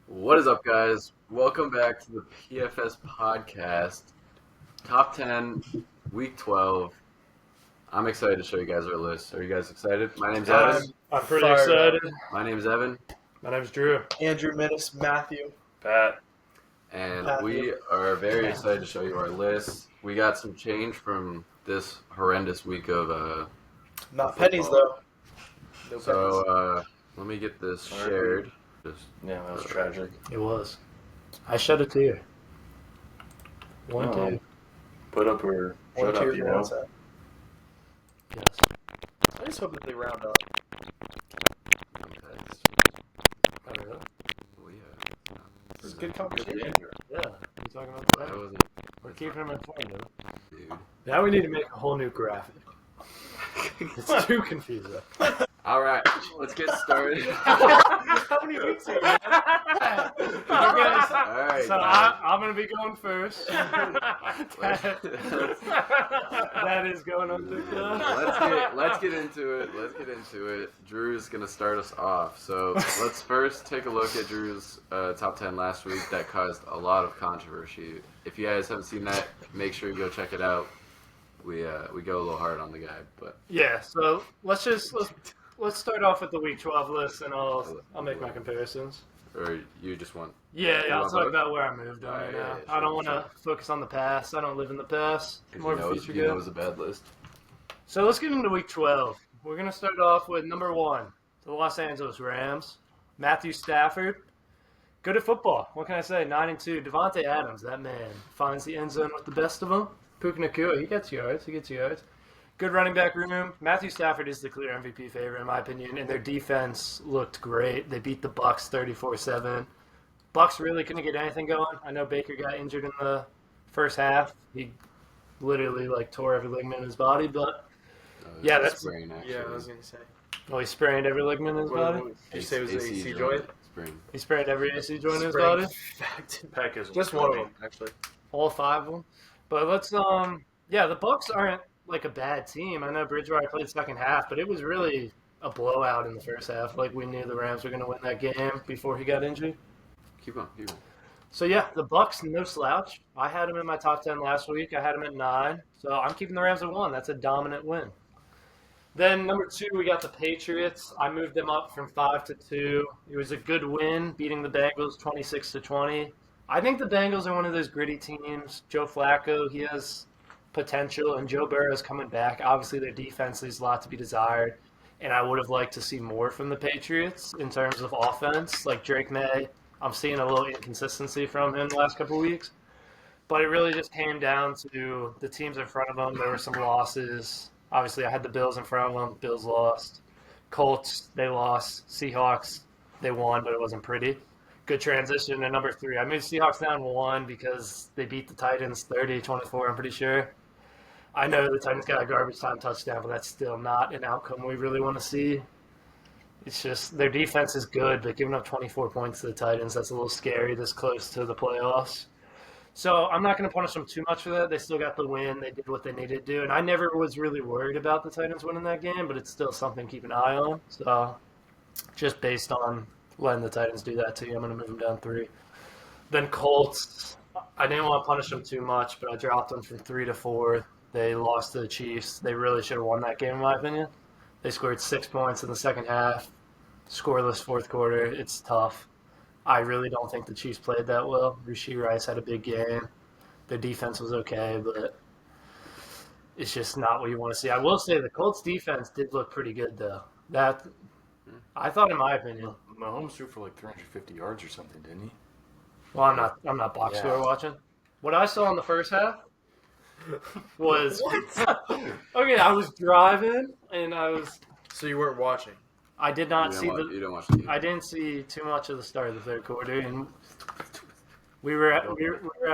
What is up, guys? Welcome back to the PFS podcast. Top 10, week 12. I'm excited to show you guys our list. Are you guys excited? My name's Evan. I'm pretty Fired up. excited. My name's Evan. My name's Drew. Andrew, Minnis, Matthew. Pat. And Matthew. we are very excited to show you our list. We got some change from this horrendous week of Not football. pennies, though. No pennies. So let me get this shared. Yeah, that was tragic. It was. I shed a tear. One Oh. tear. Put up or One shut tier up, you for know? outside. Yes. I just hope that they round up. Oh, really? This is good conversation. Yeah. You talking about I that? wasn't, We're keeping him informed, though. dude. Now we need to make a whole new graphic. It's too confusing. All right, let's get started. How many weeks are you in? Okay, All right. so I'm going to be going first. Let's That is going on TikTok. let's get into it. Let's get into it. Drew's gonna start us off. So let's first take a look at Drew's top 10 last week. That caused a lot of controversy. If you guys haven't seen that, make sure you go check it out. We go a little hard on the guy, but Yeah, so let's start off with the week 12 list, and I'll make my comparisons. or you just want. Yeah, You I'll want talk both? about where I moved on Alright, right yeah, now. yeah, I don't sure, want to focus on the past. I don't live in the past. 'Cause More you of know, a future you know guy. it's a bad list. So let's get into week 12. We're going to start off with number 1, the Los Angeles Rams. Matthew Stafford. Good at football. What can I say? 9-2. Devontae Adams, that man, finds the end zone with the best of them. Puka Nacua, he gets yards. Good running back room. Matthew Stafford is the clear MVP favorite, in my opinion, and their defense looked great. They beat the Bucs 34-7. Bucs really couldn't get anything going. I know Baker got injured in the first half. He literally tore every ligament in his body, but Yeah, that's- sprain, actually. Yeah, I was going to say. he sprained every ligament in his body. Did you say it was an AC joint? Sprain. He sprained every AC joint in his Sprain. body. Peck is Just one of them, actually. All 5 of them. But let's the Bucs aren't a bad team. I know Bridgewater played second half, but it was really a blowout in the first half. We knew the Rams were going to win that game before he got injured. Keep on. So yeah, the Bucs, no slouch. I had them in my top 10 last week. I had them at 9. So I'm keeping the Rams at 1. That's a dominant win. Then number 2, we got the Patriots. I moved them up from 5 to 2. It was a good win, beating the Bengals 26-20. I think the Bengals are one of those gritty teams. Joe Flacco, he has potential, and Joe Burrow's coming back. Obviously, their defense leaves a lot to be desired, and I would have liked to see more from the Patriots in terms of offense. Like Drake May, I'm seeing a little inconsistency from him the last couple of weeks. But it really just came down to the teams in front of them. There were some losses. Obviously, I had the Bills in front of them. Bills lost. Colts, they lost. Seahawks, they won, but it wasn't pretty. Good transition to number 3. I moved Seahawks down 1 because they beat the Titans 30-24, I'm pretty sure. I know the Titans got a garbage time touchdown, but that's still not an outcome we really want to see. It's just their defense is good, but giving up 24 points to the Titans, that's a little scary this close to the playoffs. So I'm not going to punish them too much for that. They still got the win. They did what they needed to do. And I never was really worried about the Titans winning that game, but it's still something to keep an eye on. So just based on letting the Titans do that to you, I'm going to move them down 3. Then Colts, I didn't want to punish them too much, but I dropped them from 3 to 4. They lost to the Chiefs. They really should have won that game, in my opinion. They scored 6 points in the second half. Scoreless fourth quarter. It's tough. I really don't think the Chiefs played that well. Rashee Rice had a big game. Their defense was okay, but it's just not what you want to see. I will say the Colts defense did look pretty good, though. That I thought, in my opinion. Mahomes threw for 350 yards or something, didn't he? Well, I'm not box score watching. What I saw in the first half was okay. I was driving and So you weren't watching? I did not see You don't watch the game. I didn't see too much of the start of the third quarter, and we were at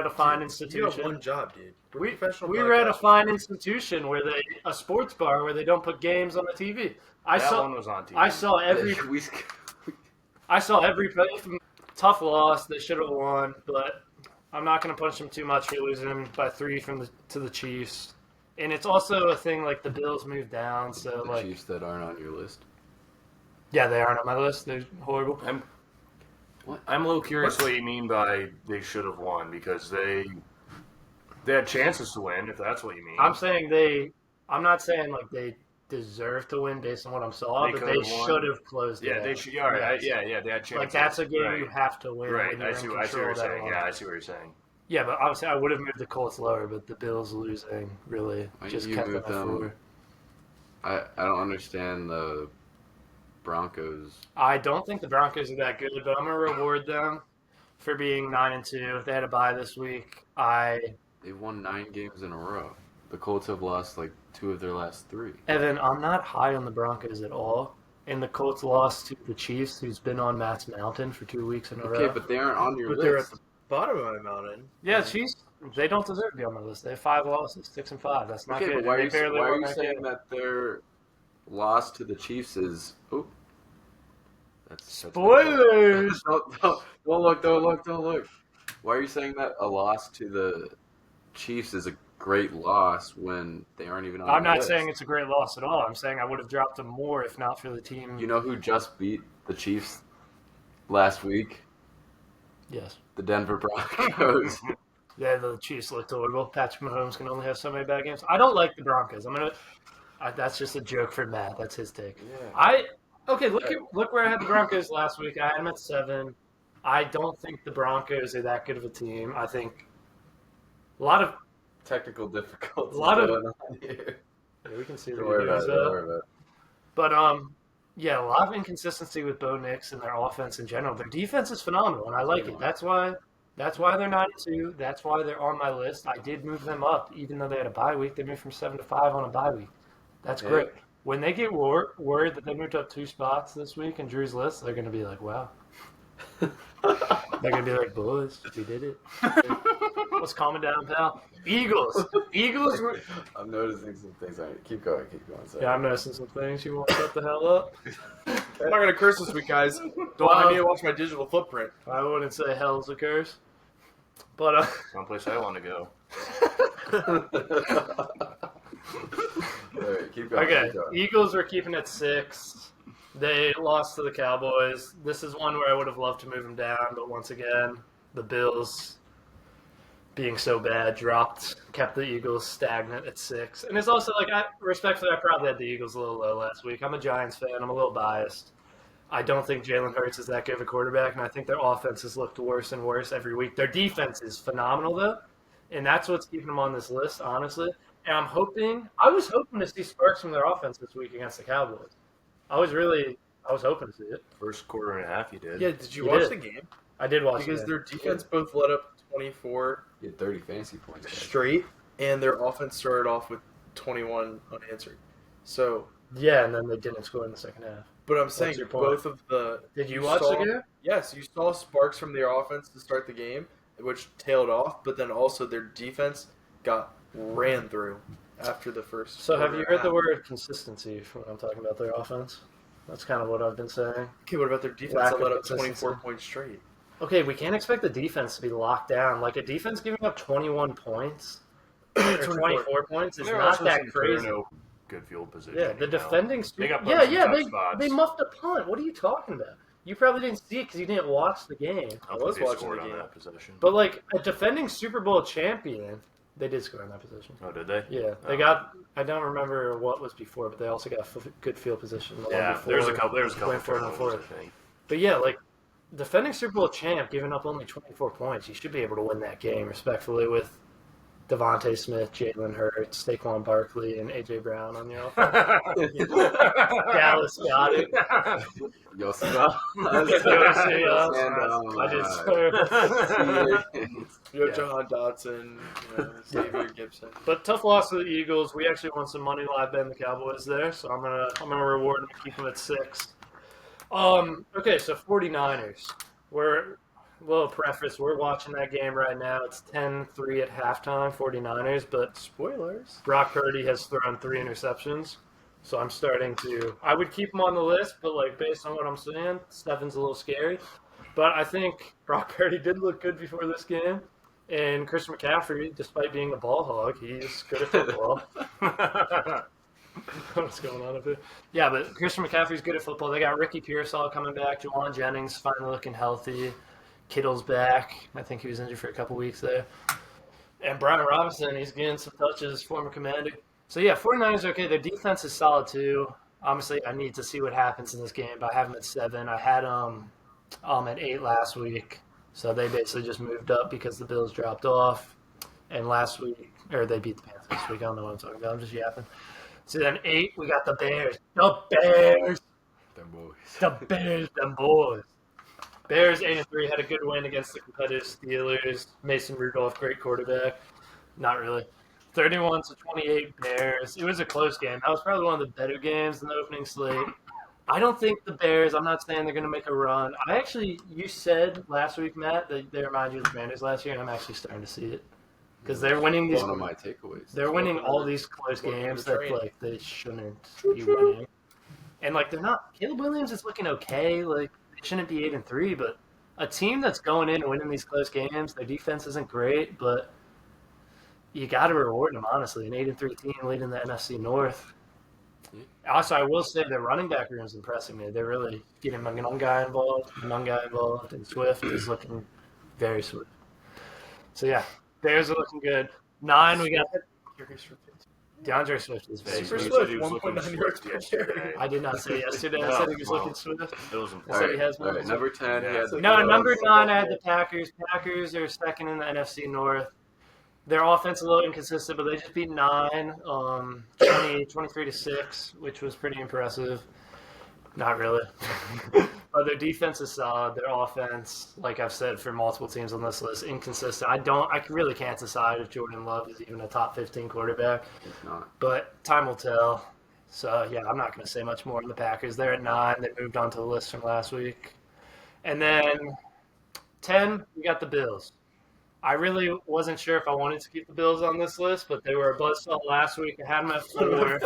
a fine You institution. have one job, dude. We professional were at a broadcasters. fine institution where a sports bar where they don't put games on the TV. That one was on TV. I saw every play. From tough loss. They should have won, but I'm not going to punish them too much for losing by 3 to the Chiefs. And it's also a thing the Bills moved down, so The Chiefs that aren't on your list. yeah, they aren't on my list. They're horrible. I'm a little curious what you mean by they should have won because they had chances to win, if that's what you mean. I'm not saying like they deserve to win based on what I saw, They but could they have won. should have closed it Yeah, out. they should. All right, Yes. yeah, they had chances. Like that's a game right. you have to win. Right, When you're I see what control you're of that saying. one. Yeah, I see what you're saying. Yeah, but obviously I would have moved the Colts lower, but the Bills losing really Why just you kept them move at them? 4. I don't understand the Broncos. I don't think the Broncos are that good, but I'm gonna reward them for being 9-2. They had a bye this week. They've won 9 games in a row. The Colts have lost like 2 of their last 3. Evan, I'm not high on the Broncos at all. And the Colts lost to the Chiefs, who's been on Matt's mountain for 2 weeks in a Okay, row. but they aren't on your But they're at list. the bottom of my mountain. Yeah, Chiefs, they don't deserve to be on my list. They have 5 losses, 6-5. That's not Okay, good. but why They are you, barely why are won you that saying game. that their loss to the Chiefs is? Oh, that's Spoilers! don't look. Why are you saying that a loss to the Chiefs is a great loss when they aren't even on I'm the not list? saying it's a great loss at all. I'm saying I would have dropped them more if not for the team. You know who just beat the Chiefs last week? Yes. The Denver Broncos. Yeah, the Chiefs looked horrible. Patrick Mahomes can only have so many bad games. I don't like the Broncos. That's just a joke for Matt. That's his take. Yeah. Look where I had the Broncos last week. I had them at 7. I don't think the Broncos are that good of a team. I think a lot of Technical difficulties. A lot of- going on here. yeah, we can see the Don't worry about videos it. Don't worry about it. But yeah, a lot of inconsistency with Bo Nix and their offense in general. Their defense is phenomenal, and I like it. That's why they're 9-2. That's why they're on my list. I did move them up, even though they had a bye week. They moved from 7 to 5 on a bye week. That's Yeah. great. When they get word that they moved up 2 spots this week in Drew's list, they're going to be like, wow. They're going to be like, boys, we did it. What's calming down, pal? Eagles. Were... I'm noticing some things. Keep going. Sorry. Yeah, I'm noticing some things. You want to shut the hell up? I'm not gonna curse this week, guys. Don't mind me to watch my digital footprint. I wouldn't say hell's a curse. But, Someplace I want to go. All right, keep going. okay, Keep going. Eagles are keeping it 6. They lost to the Cowboys. This is one where I would have loved to move them down, but once again, the Bills, being so bad, kept the Eagles stagnant at 6. And it's also like, respectfully, I probably had the Eagles a little low last week. I'm a Giants fan. I'm a little biased. I don't think Jalen Hurts is that good of a quarterback, and I think their offense has looked worse and worse every week. Their defense is phenomenal, though, and that's what's keeping them on this list, honestly. And I was hoping to see sparks from their offense this week against the Cowboys. I was hoping to see it. First quarter and a half, you did. Yeah, did you You watch did. the game? I did watch Because it. their defense both let up 24 You had 30 fantasy points. guys. straight, and their offense started off with 21 unanswered. So, Yeah, and then they didn't score in the second half. but I'm saying your point? both of the. Did you watch the game? Yes, you saw sparks from their offense to start the game, which tailed off, but then also their defense got ran through after the first. So have you quarter heard the and a half. word consistency when I'm talking about their offense? That's kind of what I've been saying. Okay, what about their defense Lack that of let up consistency. 24 points straight? Okay, we can't expect the defense to be locked down. Like a defense giving up 21 points or 24 points is They're not also that in crazy. no good field position. Yeah, the you know. defending. They got yeah, put in yeah, some they tough spots. they muffed a punt. What are you talking about? You probably didn't see it because you didn't watch the game. I was think they watching scored the on game. that possession. But like a defending Super Bowl champion, they did score in that position. Oh, did they? Yeah, they Oh. got. I don't remember what was before, but they also got good field position. The one Yeah, before, there's a couple went for it on turnovers, fourth. I think. But yeah, like defending Super Bowl champ, giving up only 24 points, you should be able to win that game respectfully with Devontae Smith, Jalen Hurts, Saquon Barkley, and AJ Brown on your offense. Dallas got it. Yo, stop. I just You have Yeah. Jahan Dotson, Xavier Gibson. But tough loss to the Eagles. We actually won some money live betting the Cowboys there, so I'm gonna reward them and keep them at 6. Okay, so 49ers. We're we're watching that game right now. It's 10-3 at halftime, 49ers, but Spoilers. Brock Purdy has thrown 3 interceptions. So I'm starting to I would keep him on the list, but like based on what I'm saying, 7's a little scary. But I think Brock Purdy did look good before this game. And Chris McCaffrey, despite being a ball hog, he's good at football. What's going on up here? Yeah, but Christian McCaffrey's good at football. They got Ricky Pearsall coming back. Jawan Jennings finally looking healthy. Kittle's back. I think he was injured for a couple weeks there. And Brian Robinson, he's getting some touches, former commander. So, yeah, 49ers are okay. Their defense is solid, too. Obviously, I need to see what happens in this game, but I have them at 7. I had them at 8 last week. So they basically just moved up because the Bills dropped off. And last week, or they beat the Panthers this week. I don't know what I'm talking about. I'm just yapping. So then 8, we got the Bears. The Bears. Them boys. The Bears, them boys. Bears 8-3 had a good win against the competitive Steelers. Mason Rudolph, great quarterback. Not really. 31-28 Bears. It was a close game. That was probably one of the better games in the opening slate. I don't think the Bears, I'm not saying they're going to make a run. You said last week, Matt, that they remind you of the Commanders last year, and I'm actually starting to see it. Because they're winning these. One of my takeaways. They're winning all these close games that like they shouldn't be winning. And like they're not. Caleb Williams is looking okay. Like they shouldn't be 8-3, but a team that's going in and winning these close games, their defense isn't great, but you got to reward them honestly. An 8-3 team leading the NFC North. Also, I will say their running back room is impressing me. They're really getting one guy involved, and Swift is looking very swift. So yeah. Bears are looking good. 9, we got DeAndre Swift is very Super swift. Swift, 1.9 yards per carry. I did not say yesterday. I said he was looking swift. It was I said he has All right, number 10. Yeah. He has the No, Bills. number 9, I had the Packers. Packers are second in the NFC North. Their offense is a little inconsistent, but they just beat 9, 23-6, which was pretty impressive. Not really. But their defense is solid. Their offense, like I've said for multiple teams on this list, inconsistent. I really can't decide if Jordan Love is even a top 15 quarterback. It's not. But time will tell. So, yeah, I'm not going to say much more on the Packers. They're at 9. They moved on to the list from last week. And then 10, we got the Bills. I really wasn't sure if I wanted to keep the Bills on this list, but they were a buzzsaw last week. I had them at 4.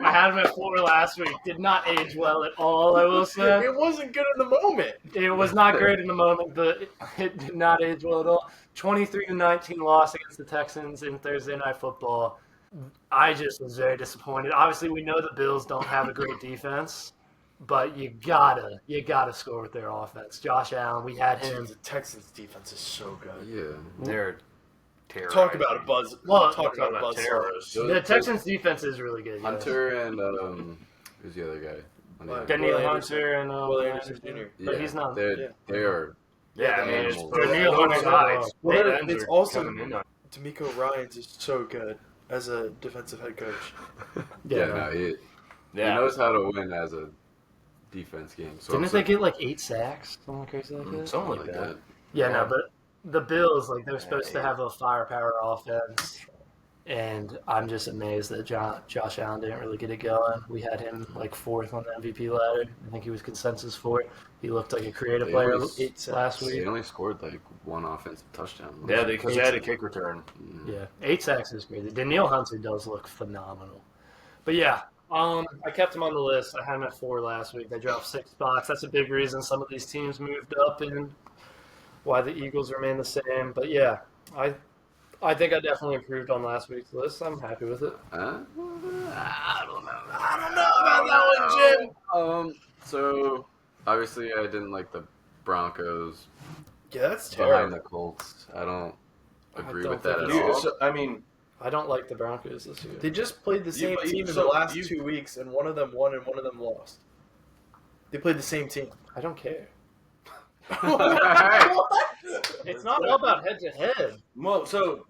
I had them at 4 last week. Did not age well at all, I will say. It wasn't good in the moment. It was not great in the moment, but it did not age well at all. 23-19 loss against the Texans in Thursday Night Football. I just was very disappointed. Obviously, we know the Bills don't have a great defense, but you gotta score with their offense. Josh Allen, we had him. The Texans' defense is so good. Yeah. They're terrorizing. Talk about a buzz. Well, talk about a buzz. terrorists. The Texans' defense is really good. Yes. Hunter and who's the other guy? Daniel Will Hunter and Will Anderson Jr. But he's not. They are. Yeah, I mean, it's Animals. Daniel both Hunter's sides. not Well, Both ends it's are also coming in on- D'Amico Ryans is so good as a defensive head coach. Yeah, no, he knows how to win as a defense game. So Didn't they get like 8 sacks? Something crazy like that? something like that. Yeah, no, but the Bills, like, they're supposed to have a firepower offense, and I'm just amazed that Josh Allen didn't really get it going. We had him, like, 4th on the MVP ladder. I think he was consensus 4th. He looked like a creative They player always- last They week. only scored like 1 offensive touchdown. Yeah, because they had a kick return. Yeah, 8 sacks is crazy. Daniil Hunter does look phenomenal. But, yeah, I kept him on the list. I had him at 4 last week. They dropped 6 spots. That's a big reason some of these teams moved up and why the Eagles remain the same. But, yeah, I think I definitely improved on last week's list. I'm happy with it. I don't know. I don't know about that one, Jim. So obviously I didn't like the Broncos Yeah, that's behind terrible. the Colts. I don't agree don't with that think at it's- all. Dude, so, I mean, I don't like the Broncos this year. They just played the same but team in the so last you- 2 weeks, and one of them won and one of them lost. They played the same team. I don't care. What? It's not all about head-to-head. well, so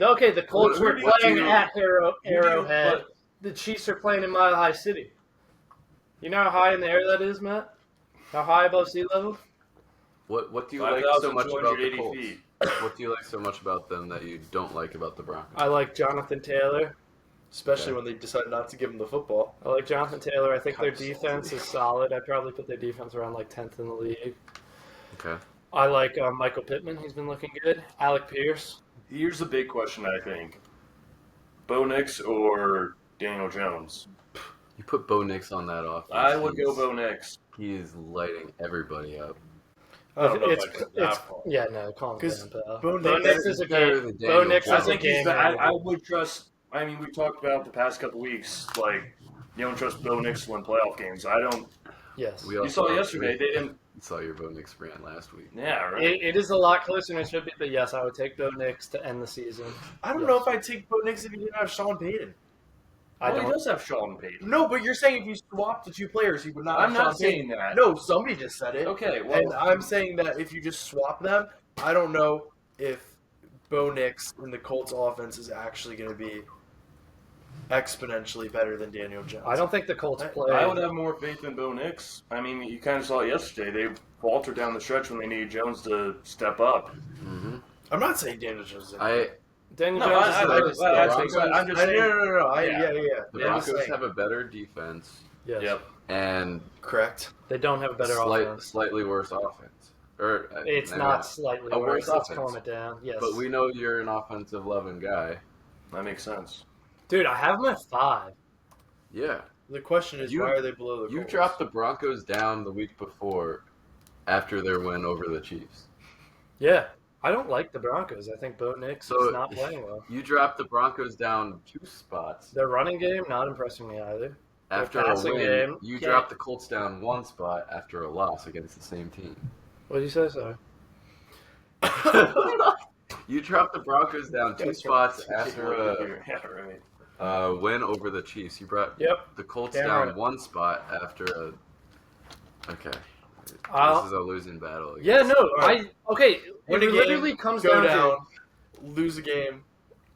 Okay, the Colts Who were do you- playing at who do you- Arrowhead. The Chiefs are playing in Mile High City. You know how high in the air that is, Matt? How high above sea level? What do you like so much about the 5,280 Colts? feet. What do you like so much about them that you don't like about the Broncos? I like Jonathan Taylor. Especially Okay. when they decide not to give him the football. I like Jonathan Taylor. I think their Kinda defense is solid. I'd probably put their defense around like 10th in the league. Okay. I like Michael Pittman. He's been looking good. Alec Pierce. Here's the big question, I think. Bo Nix or Daniel Jones? You put Bo Nix on that offense. I would go Bo Nix. He is lighting everybody up. I don't know if It's- I go that it's- far. Yeah, no, calm 'Cause down, pal. Bo Bo Nix Nix is a better game. than Bo Daniel Nix Jones. is a game. I would trust I mean, we talked about the past couple weeks, like, you don't trust Bo Nix to win playoff games. I don't. Yes. We You also saw yesterday, they didn't. saw your Bo Nix rant last week. Yeah, right. It is a lot closer than it should be, but yes, I would take Bo Nix to end the season. I don't Yes. know if I'd take Bo Nix if he didn't have Sean Payton. I Well, he don't. does have Sean Payton. No, but you're saying if you swapped the two players, he would not I'm have not Sean Payton. saying that. No, somebody just said it. Okay, well, And I'm saying that if you just swap them, I don't know if Bo Nix in the Colts offense is actually going to be exponentially better than Daniel Jones. I don't think the Colts play. I would have more faith in Bo Nix. I mean, you kind of saw it yesterday. They faltered down the stretch when they needed Jones to step up. Mm-hmm. I'm not saying Daniel Jones. Daniel No, Jones I- is I- the I- biggest I- star. I think so. I'm just saying. No. Yeah. The Yeah, I'm Broncos saying. have a better defense Yes. Yep. and Correct. They don't have a better offense. slightly worse offense. Or It's maybe not slightly A worse. worse Let's offense. calm it down. Yes. But we know you're an offensive loving guy. That makes sense. Dude, I have him at 5. Yeah. The question is, You- why are they below the You Colts? dropped the Broncos down the week before after their win over the Chiefs. Yeah. I don't like the Broncos. I think Bo Nix So- is not playing well. You dropped the Broncos down 2 spots Their running game, not impressing me either. after a passing win. game, You yeah. dropped the Colts down 1 spot after a loss against the same team. What did you say, sorry? You dropped the Broncos down 2 spots after Yeah, right. a win over the Chiefs. You brought Yep. the Colts Damn down right. 1 spot after a. Okay. I'll- This is a losing battle. Yeah, no. Alright. Okay. Win It a literally game, comes go down, down, lose a game.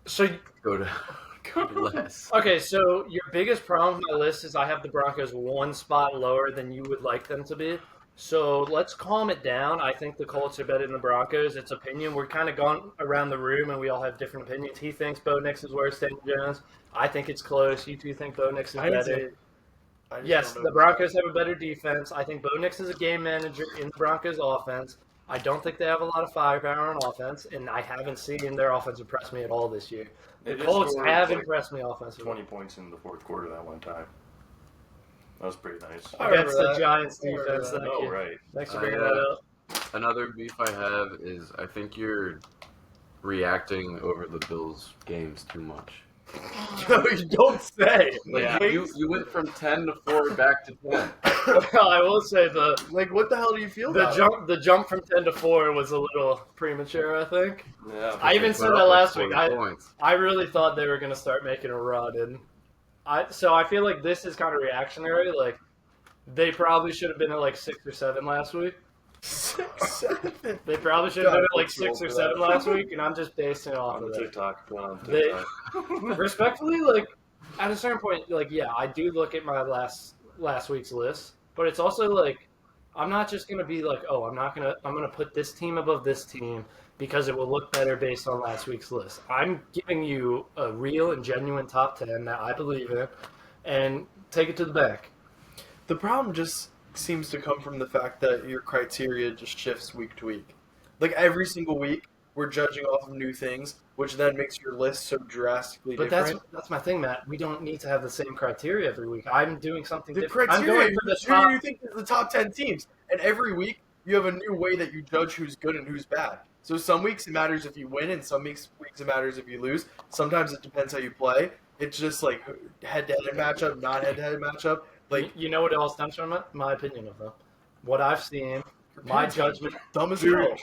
to. So, Go to less. okay, so your biggest problem with my list is I have the Broncos 1 spot lower than you would like them to be. So let's calm it down. I think the Colts are better than the Broncos. It's opinion. We're kind of gone around the room and we all have different opinions. He thinks Bo Nix is worse than Jones. I think it's close. You two think Bo Nix is I didn't better. say- I just Yes, don't know. the Broncos have a better defense. I think Bo Nix is a game manager in the Broncos offense. I don't think they have a lot of firepower on offense, and I haven't seen their offense impress me at all this year. They The did Colts score, have like, impressed me offensively. 20 points in the fourth quarter that one time. That was pretty nice. I remember Against the that. Giants I remember defense. that. Thank Oh, you. right. Thanks for I, bringing that up. Another beef I have is I think you're reacting over the Bills games too much. No, you don't say. Like Yeah. you went from 10 to 4 back to 10. I will say the What the hell do you feel about the jump from 10 to 4 was a little premature. I think. Yeah. I even They said put that up last like week. 40 points. I really thought they were going to start making a run, and so I feel like this is kind of reactionary. Like they probably should have been at like 6 or 7 last week. 6, 7? They probably should have been at like God's too 6 or old for 7 that. last week, and I'm just basing it off On of the that. TikTok. On They- TikTok. Respectfully, like at a certain point, like yeah, I do look at my last week's list, but it's also like I'm not just gonna be like, oh, I'm gonna put this team above this team because it will look better based on last week's list. I'm giving you a real and genuine top 10 that I believe in, and take it to the bank. The problem just seems to come from the fact that your criteria just shifts week to week. Like every single week, we're judging off of new things, which then makes your list so drastically But different. that's my thing, Matt. We don't need to have the same criteria every week. I'm doing something The different. I'm criteria going for the who top. you think is the top 10 teams, and every week you have a new way that you judge who's good and who's bad. So some weeks it matters if you win, and some weeks it matters if you lose. Sometimes it depends how you play. It's just like head-to-head matchup, not head-to-head matchup. Like You know what it all stems from? My opinion of them. What I've seen, my judgment. dumb as hell.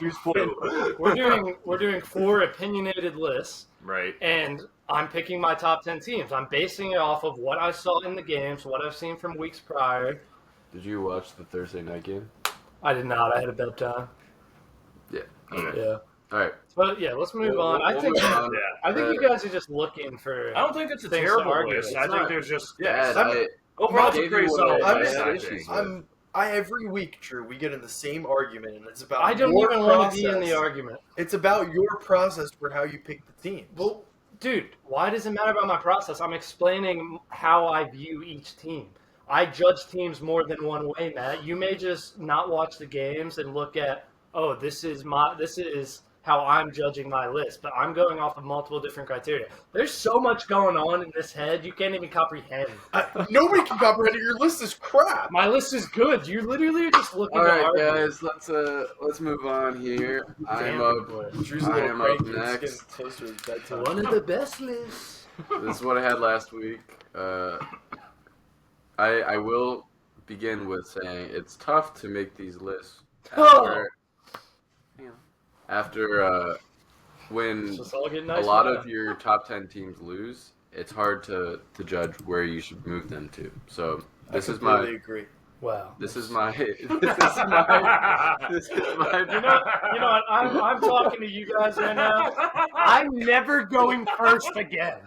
We're doing 4 opinionated lists, Right. and I'm picking my top 10 teams. I'm basing it off of what I saw in the games, what I've seen from weeks prior. Did you watch the Thursday night game? I did not. I had a bedtime. Yeah. Okay. Yeah. All right. But yeah, let's move on. I We'll think move on. Yeah. I think you guys are just looking for. I don't think it's a Things to terrible argue. list. It's I think not. there's just Yeah, I'm- overall I it's a gave pretty you what solid I list. had I issues think. with. Every week, Drew, we get in the same argument, and it's about I don't your even want to be in process. the argument. It's about your process for how you pick the team. Well, dude, why does it matter about my process? I'm explaining how I view each team. I judge teams more than one way, Matt. You may just not watch the games and look at, oh, this is how I'm judging my list, but I'm going off of multiple different criteria. There's so much going on in this head, you can't even comprehend. Nobody can comprehend it. Your list is crap. My list is good. You literally are just looking All to right, argue. guys. Let's move on here. I'm Damn up. boy. Drew's a I little am up cranky. It's next. getting close to his bedtime. One of the best lists. This is what I had last week. I will begin with saying it's tough to make these lists after when It's just all getting a nice. lot weather. of your top 10 teams lose. It's hard to judge where you should move them to. So this I is my completely agree. Wow. this is my this is my this is my You know what? I'm talking to you guys right now. I'm never going first again.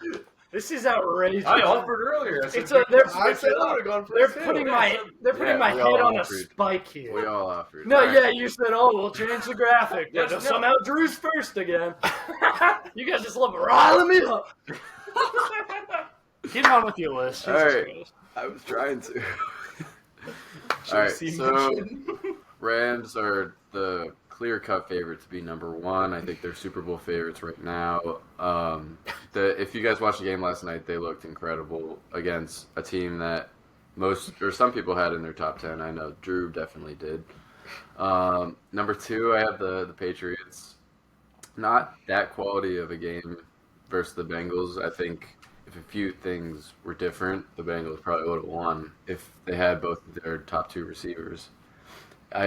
This is outrageous. I offered earlier. I said, It's a, they're, I said I would have gone they're first. putting too. my Yeah, my we head all on a offered. spike we here. all offered. No, All right. yeah, you said, oh, we'll change the graphic. But Yes, no. somehow Drew's first again. You guys just love riling me up. Get on with your list. All Jesus right. Christ. I was trying to. Should've All right, seen so mention. Rams are the clear-cut favorite to be number one. I think they're Super Bowl favorites right now. If you guys watched the game last night, they looked incredible against a team that some people had in their top 10. I know Drew definitely did. Number two, I have the Patriots. Not that quality of a game versus the Bengals. I think if a few things were different, the Bengals probably would have won if they had both of their top two receivers.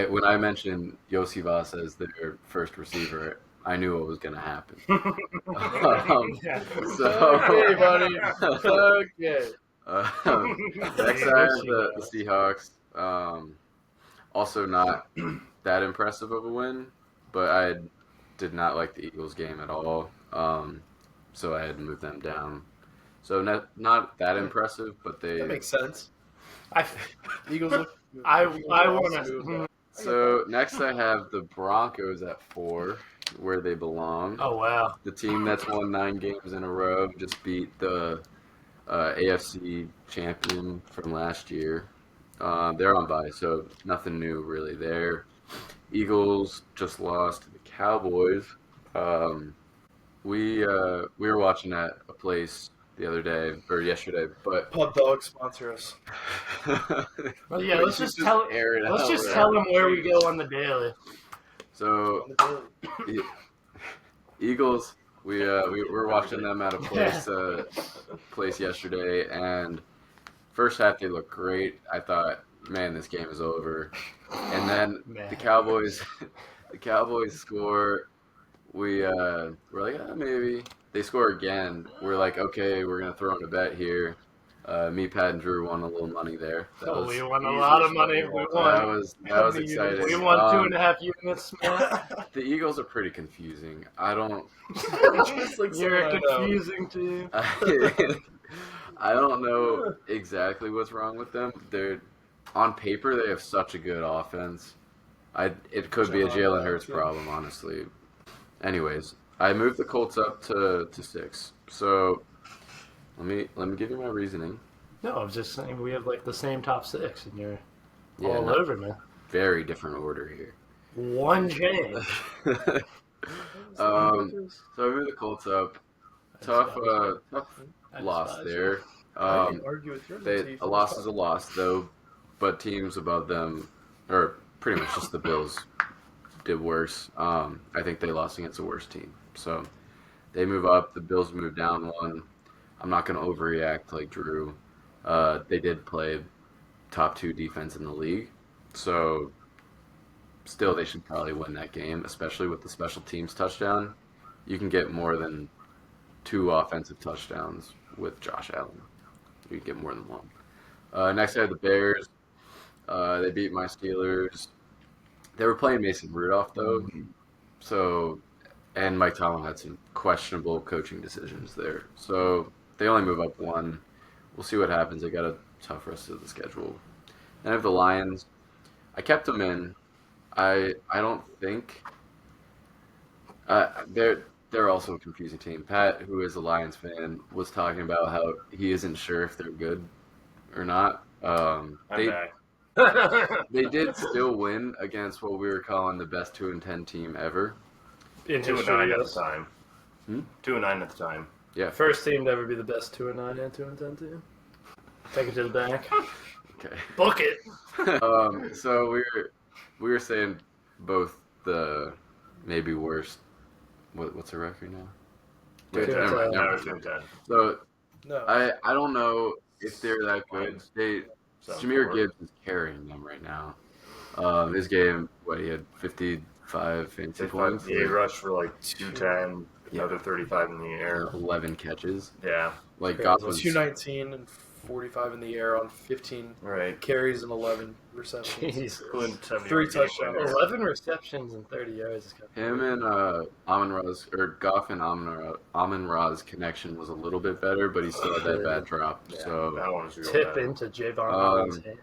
When I mentioned Yossi Vasa as their first receiver, I knew what was going to happen. Yeah. Okay, buddy. Okay. Next, I have the Seahawks. Also, not that impressive of a win, but I did not like the Eagles game at all. So I had to move them down. So not that impressive, but they. That makes sense. I Eagles look. want to. So next, I have the Broncos at 4, where they belong. Oh wow. The team that's won 9 games in a row just beat the AFC champion from last year. They're on bye, so nothing new really there. Eagles just lost to the Cowboys. We were watching at a place the other day or yesterday, but Pub Dog sponsor us. Well, yeah, let's just air it let's out, just right? tell them where we go on the daily. So On the daily. Eagles, we were watching them at a place yesterday, and first half they looked great. I thought, man, this game is over. And then Man. the Cowboys score. We're like, maybe they score again. We're like, okay, we're gonna throw in a bet here. Me, Pat, and Drew won a little money there. We won a lot of money. We That won. was exciting. We won 2.5 units. Man. The Eagles are pretty confusing. I don't. Just like You're a someone I know. confusing team. I don't know exactly what's wrong with them. They're on paper they have such a good offense. It could be a Jalen Hurts problem, honestly. Anyways, I moved the Colts up to 6. So let me give you my reasoning. No, I was just saying we have like the same top 6, and you're Yeah, all no, over me. very different order here. One change. So I moved the Colts up. Tough loss there. I can argue with you. A loss is a loss, though, but teams above them, or pretty much just the Bills, did worse. I think they lost against a worse team. So they move up. The Bills move down 1. I'm not going to overreact like Drew. They did play top 2 defense in the league. So still, they should probably win that game, especially with the special teams touchdown. You can get more than 2 offensive touchdowns with Josh Allen. You can get more than 1. Next, I had the Bears. They beat my Steelers. They were playing Mason Rudolph, though. So, and Mike Tomlin had some questionable coaching decisions there. So, they only move up 1. We'll see what happens. They got a tough rest of the schedule. Then I have the Lions. I kept them in. I don't think they're also a confusing team. Pat, who is a Lions fan, was talking about how he isn't sure if they're good or not. I'm back. They did still win against what we were calling the best 2-10 team ever. In 2-9 history, at the yes. time. Hmm? 2-9 at the time. Yeah. First team to ever be the best 2-9 and 2-10 team. Take it to the bank. Okay. Book it. So we were saying both the maybe worst. What's the record now? Wait, 2-10. never mind. Now it's 2-10. So No. I don't know if they're that good. Jameer 7-4. Gibbs is carrying them right now. His game, he had 55 fantasy points. Yeah, he rushed for like 210, another 35 in the air. 11 catches. Yeah. Like Crazy. Goff was 219 and 45 in the air on 15 Right. carries and 11 receptions. Jesus. Including 70 Three yard game touchdowns. winner. 11 receptions and 30 yards. Is kind of him and Goff and Amon-Ra's connection was a little bit better, but he still had that bad drop. Yeah, So that one was real tip bad. into Javon Holland's hands.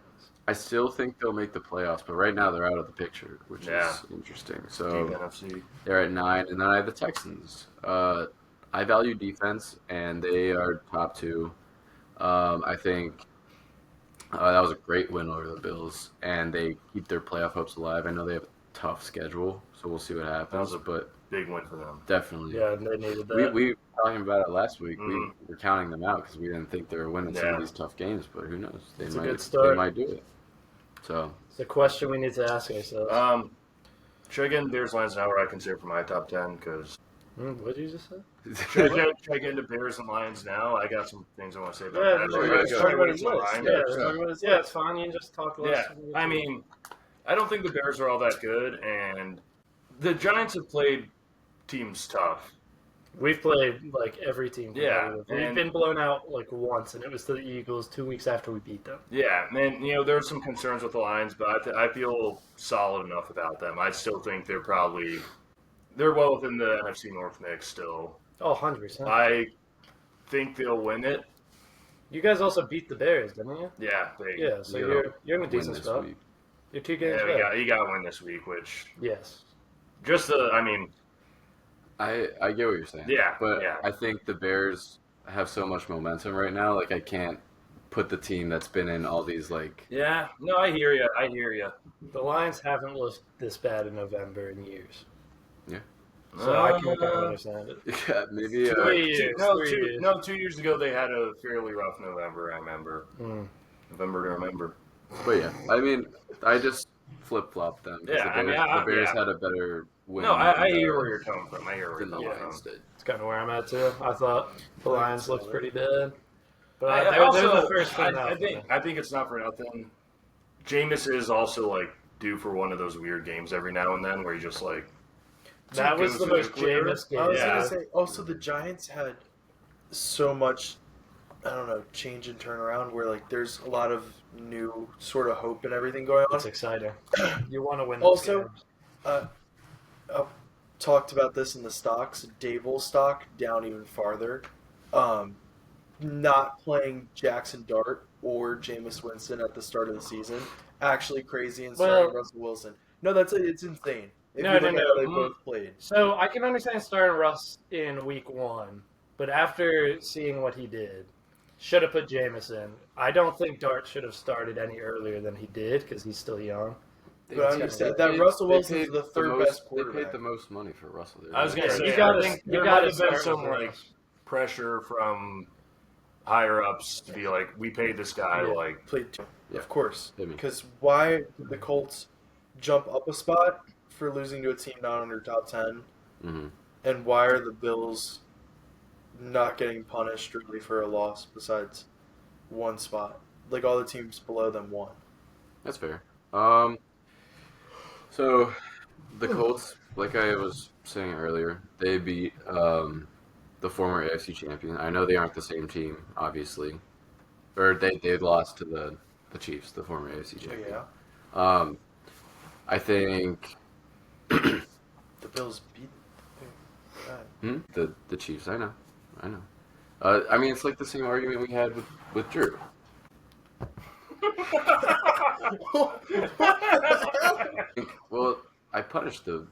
I still think they'll make the playoffs, but right now they're out of the picture, which Yeah. is interesting. Deep So NFC. they're at 9, and then I have the Texans. I value defense, and they are top 2. I think that was a great win over the Bills, and they keep their playoff hopes alive. I know they have a tough schedule, so we'll see what happens. was a But Big win for them. definitely, Yeah, and they needed that. we were talking about it last week. Mhm. We were counting them out because we didn't think they were winning some Yeah. of these tough games. But who knows? It's a good start. They might do it. So It's a question we need to ask ourselves. Should I get into Bears Lions now, where I consider for my top 10? Because What did you just say? should I get into Bears and Lions now? I got some things I want to say about Yeah, that. sure, Should I yeah, just go. start with his my list. line? Yeah, sure. it's fine. You can just talk less. Yeah, I mean, I don't think the Bears are all that good, and the Giants have played teams tough. We've played like every team. Yeah, competitive. We've and- been blown out like once, and it was to the Eagles 2 weeks after we beat them. Yeah, and there's some concerns with the Lions, but I feel solid enough about them. I still think they're well within the NFC North mix still. Oh, 100%. I think they'll win it. You guys also beat the Bears, didn't you? Yeah, Yeah, so You you're in a win decent this spot. week. You're 2 games Yeah, back. you got to win this week, which Yes. I get what you're saying. Yeah, But yeah. I think the Bears have so much momentum right now. Like I can't put the team that's been in all these like. Yeah, no, I hear you. The Lions haven't looked this bad in November in years. Yeah. So I can kind of understand it. Yeah, maybe. 3 years. 3 years. 2 years ago they had a fairly rough November. I remember. Mm. November to remember. But yeah, I mean, I just flip flopped them. 'Cause Yeah, the I mean, Bears, the Bears yeah. had a better win. No, I than, hear where you're coming from. I hear where than you're the coming Lions from. did. It's kind of where I'm at too. I thought the Lions looked pretty bad, but I they're the first one out. I think it's not for nothing. Jameis is also like due for one of those weird games every now and then where he just like. That was the most clear. Jameis game. I was Yeah. gonna say also the Giants had so much, I don't know, change and turnaround where like there's a lot of new sort of hope and everything going on. It's exciting. You want to win. Also, those I talked about this in the stocks. Dable stock down even farther. Not playing Jackson Dart or Jameis Winston at the start of the season. Actually crazy and starting Well- Russell Wilson. No, it's insane. If No, you no, look at no. how they both played. So I can understand starting Russ in week 1, but after seeing what he did, should have put Jameis in. I don't think Dart should have started any earlier than he did because he's still young. But I understand that Russell Wilson is the third best They quarterback. paid the most money for Russell. I was gonna Yeah, say, you gotta- I think you there gotta might have been start some with like Russ. pressure from higher ups to be like, we paid this guy Yeah. like. Played two, Yeah. of course. Hit me. Because why did the Colts jump up a spot for losing to a team not under top 10? Mm-hmm. And why are the Bills not getting punished really for a loss besides one spot? Like all the teams below them won. That's fair. So the Colts, like I was saying earlier, they beat the former AFC champion. I know they aren't the same team, obviously, or they lost to the Chiefs, the former AFC champion. Yeah. I think The Bills beat the Chiefs. I know. I mean, it's like the same argument we had with Drew. Well, I punished the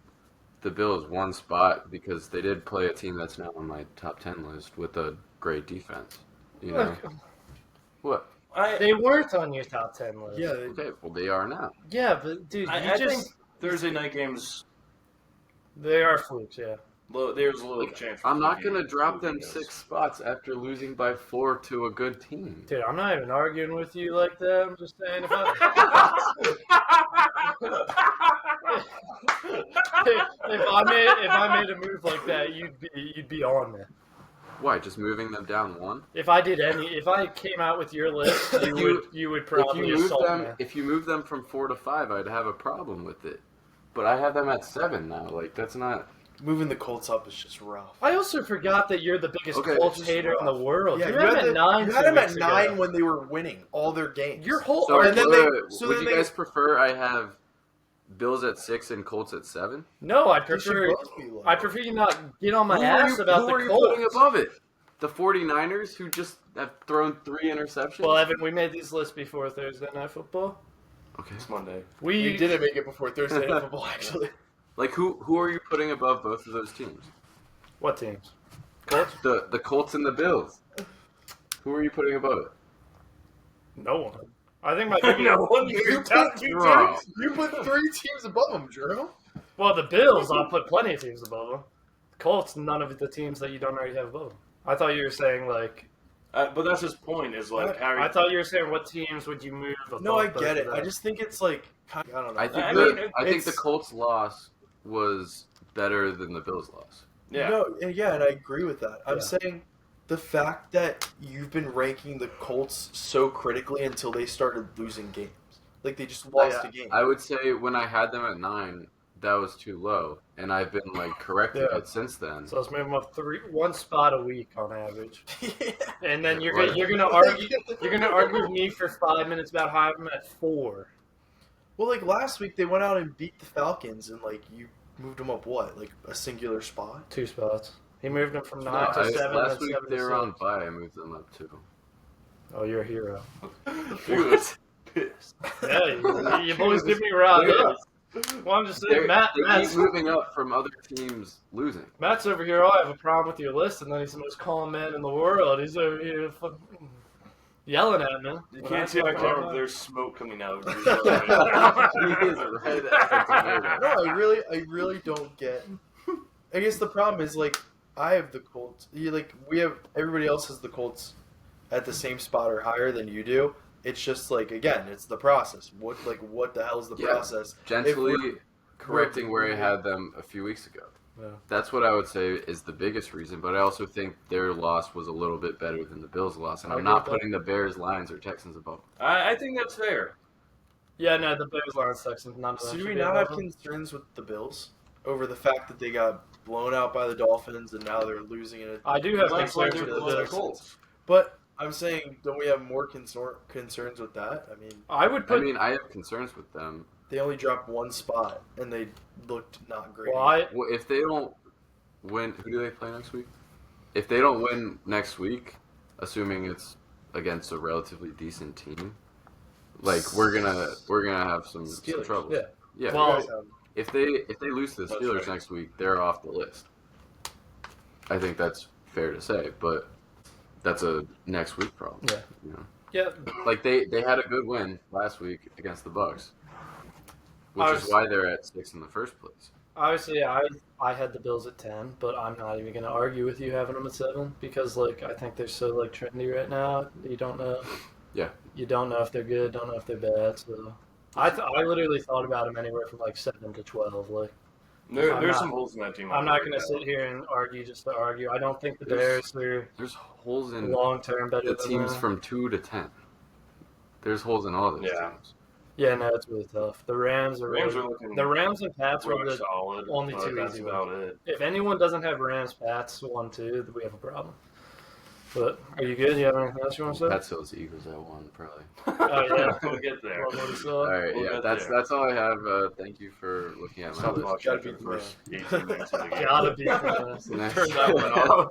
Bills one spot because they did play a team that's now on my top 10 list with a great defense. You know what? They weren't on your top 10 list. Yeah, Okay, well they are now. Yeah, but dude, I think Thursday night games. they are flukes. Yeah. There's a little chance. I'm not gonna drop them 6 spots after losing by 4 to a good team. Dude, I'm not even arguing with you like that. I'm just saying if I made a move like that, you'd be on me. Why? Just moving them down one? If I came out with your list, you would probably assault me. If you move them from 4 to 5, I'd have a problem with it. But I have them at 7 now. Like, that's not. Moving the Colts up is just rough. I also forgot that you're the biggest Okay, Colts it's hater in the rough. world. Yeah, you had them at 9. You had them at 2 weeks 9 ago. when they were winning all their games. Your whole So, and then would you guys prefer I have Bills at 6 and Colts at 7? No, I They should prefer both be low. you not get on my ass about who the are you Colts. putting above it? The 49ers, who just have thrown 3 interceptions? Well, Evan, we made these lists before Thursday Night Football. Okay. It's Monday. We didn't make it before Thursday Night Football, actually. Like, who are you putting above both of those teams? What teams? Colts? The Colts and the Bills. Who are you putting above it? No one. I think my biggest. No one. You Top put, two Bro. teams. you put 3 teams above them, Juro. Well, the Bills, I'll put plenty of teams above them. Colts, none of the teams that you don't already have above them. I thought you were saying like. But that's his point. Is like Harry. I thought you were saying what teams would you move above? No, I both get of it. them? I just think it's like, I don't know. I think I mean, the Colts loss was better than the Bills loss. Yeah. No, yeah, and I agree with that. I'm Yeah. saying the fact that you've been ranking the Colts so critically until they started losing games. Like, they just lost a game. I would say when I had them at 9, that was too low, and I've been like correcting Yeah. it since then. So let's move them up 1 spot a week on average, Yeah. and then you're Right. gonna argue with me for 5 minutes about how I'm at 4. Well, like, last week they went out and beat the Falcons, and, like, you moved them up, what, like, a singular spot? 2 spots. He moved them from 9 No, to 7. last and week 7 they to were on 6. bye. I moved them up too. Oh, you're a hero. He was pissed. Yeah, you boys get me riled up. Well, I'm just saying, They keep moving up from other teams losing. Matt's over here. Oh, I have a problem with your list, and then he's the most calm man in the world. He's over here fucking yelling at me. You When I can't see my talk camera, about- but there's smoke coming out. He is red as a tomato. No, I really don't get. I guess the problem is, like, I have the Colts. Everybody else has the Colts at the same spot or higher than you do. It's just like, again, it's the process. What the hell is the Yeah. process? Gently correcting where I had them a few weeks ago. Yeah. That's what I would say is the biggest reason, but I also think their loss was a little bit better than the Bills' loss, and I I'm agree not with that. putting the Bears, Lions, or Texans above. I think that's fair. Yeah, no, the Bears, Lions, Texans, none of them. So do should we be not above have them. concerns with the Bills over the fact that they got blown out by the Dolphins and now they're losing it? I do have That's like concerns they're with the the Bills. Colts. But I'm saying, don't we have more concerns with that? I mean, I would put. I have concerns with them. they only dropped 1 spot and they looked not great. Well, Well, if they don't win, who do they play next week? If they don't win next week, assuming it's against a relatively decent team, like we're gonna have some Steelers, trouble. yeah. Yeah. Well, If they lose to the That's Steelers right. next week, they're off the list. I think that's fair to say, but that's a next week problem. Yeah. You know? yeah, Like they had a good win last week against the Bucks, which I is was- why they're at 6 in the first place. obviously, I had the Bills at 10, but I'm not even going to argue with you having them at 7 because, like, I think they're so, like, trendy right now. You don't know. Yeah. You don't know if they're good, don't know if they're bad. So I literally thought about them anywhere from, like, 7 to 12. Like, I'm There's not- some holes in that team. I'm not going to sit here and argue just to argue. I don't think the Bears are There's holes in long-term better the than teams them. from 2 to 10. There's holes in all those Yeah. teams. Yeah, no, it's really tough. The Rams are Rams really, are looking the Rams and Pats are rock the solid. only but two that's easy about it. If anyone doesn't have Rams, Pats 1-2, then we have a problem. But are you good? You have anything else you want to say? That's those Eagles at 1, probably. Oh yeah. We'll get there. Well, what is, All right, We'll yeah, get that's there. that's all I have. Thank you for looking at my Stop list. watching Gotta for beat the the first 18 minutes of the game. Gotta be honest. Next, Turn that one off.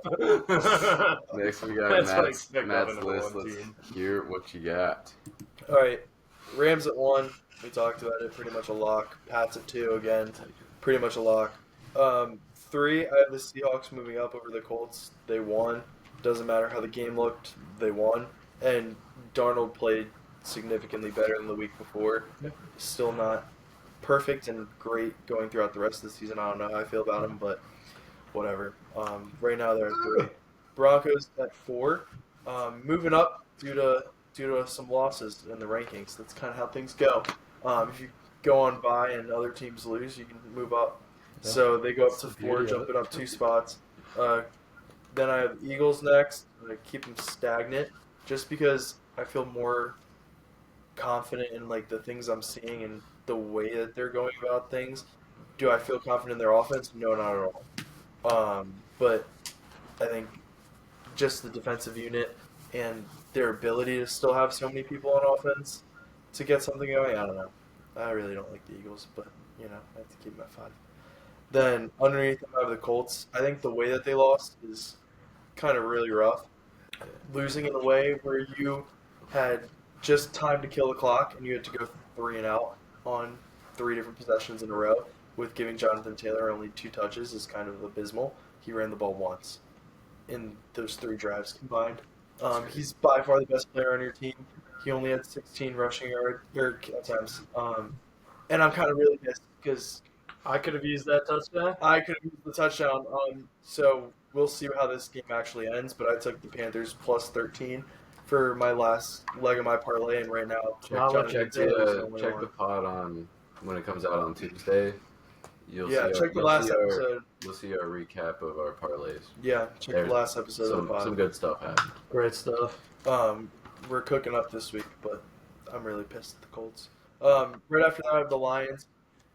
next we got That's what I Matt's expect Matt's of a list. one Let's team. hear what you got. All right, Rams at 1. We talked about it. Pretty much a lock. Pats at 2 again. Pretty much a lock. 3. I have the Seahawks moving up over the Colts. They won. Doesn't matter how the game looked. They won. And Darnold played significantly better than the week before. Yeah. Still not perfect and great going throughout the rest of the season. I don't know how I feel about him, but whatever. Right now they're at 3. Broncos at 4. Moving up due to some losses in the rankings. That's kind of how things go. If you go on bye and other teams lose, you can move up. Yeah. So they go up to That's the 4, beauty of jumping up 2 spots. Then I have Eagles next. I'm going to keep them stagnant just because I feel more confident in like the things I'm seeing and the way that they're going about things. Do I feel confident in their offense? No, not at all. But I think just the defensive unit and their ability to still have so many people on offense to get something going. I don't know. I really don't like the Eagles, but I have to keep them at 5. Then underneath them I have the Colts. I think the way that they lost is kind of really rough. Losing in a way where you had just time to kill the clock and you had to go 3 and out on 3 different possessions in a row with giving Jonathan Taylor only 2 touches is kind of abysmal. He ran the ball once in those 3 drives combined. He's by far the best player on your team. He only had 16 rushing attempts. And I'm kind of really pissed because I could have used that touchdown. I could have used the touchdown. So we'll see how this game actually ends. But I took the Panthers plus 13 for my last leg of my parlay, and right now Check the pod on when it comes out on Tuesday. Check the last episode. You'll see our recap of our parlays. Yeah, check the last episode of the pod. Some good stuff happened. Great stuff. We're cooking up this week, but I'm really pissed at the Colts. Right after that, I have the Lions.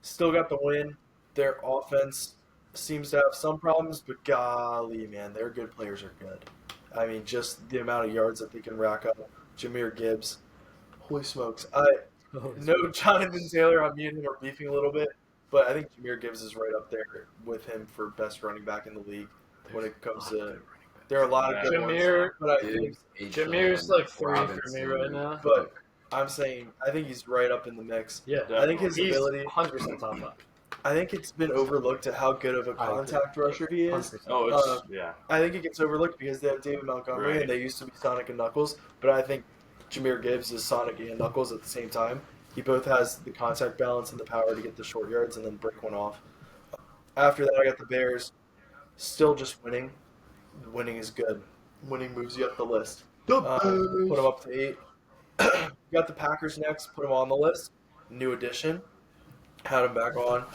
Still got the win. Their offense seems to have some problems, but golly, man, their good players are good. I mean, just the amount of yards that they can rack up. Jameer Gibbs. Holy smokes. I know Jonathan Taylor, me and him are beefing a little bit, but I think Jameer Gibbs is right up there with him for best running back in the league when it comes to – there are a lot of good ones. But I think Jameer's like 3 for me right now. But I'm saying I think he's right up in the mix. Yeah, I think his he's ability 100% top 5. I think it's been overlooked at how good of a contact rusher he is. 100%. Oh, yeah. I think it gets overlooked because they have David Montgomery Right. and they used to be Sonic and Knuckles, but I think Jameer Gibbs is Sonic and Knuckles at the same time. He both has the contact balance and the power to get the short yards and then break one off. After that, I got the Bears. Still just winning. Winning is good. Winning moves you up the list. Put them up to 8. Got the Packers next. Put them on the list. New addition. Had them back on.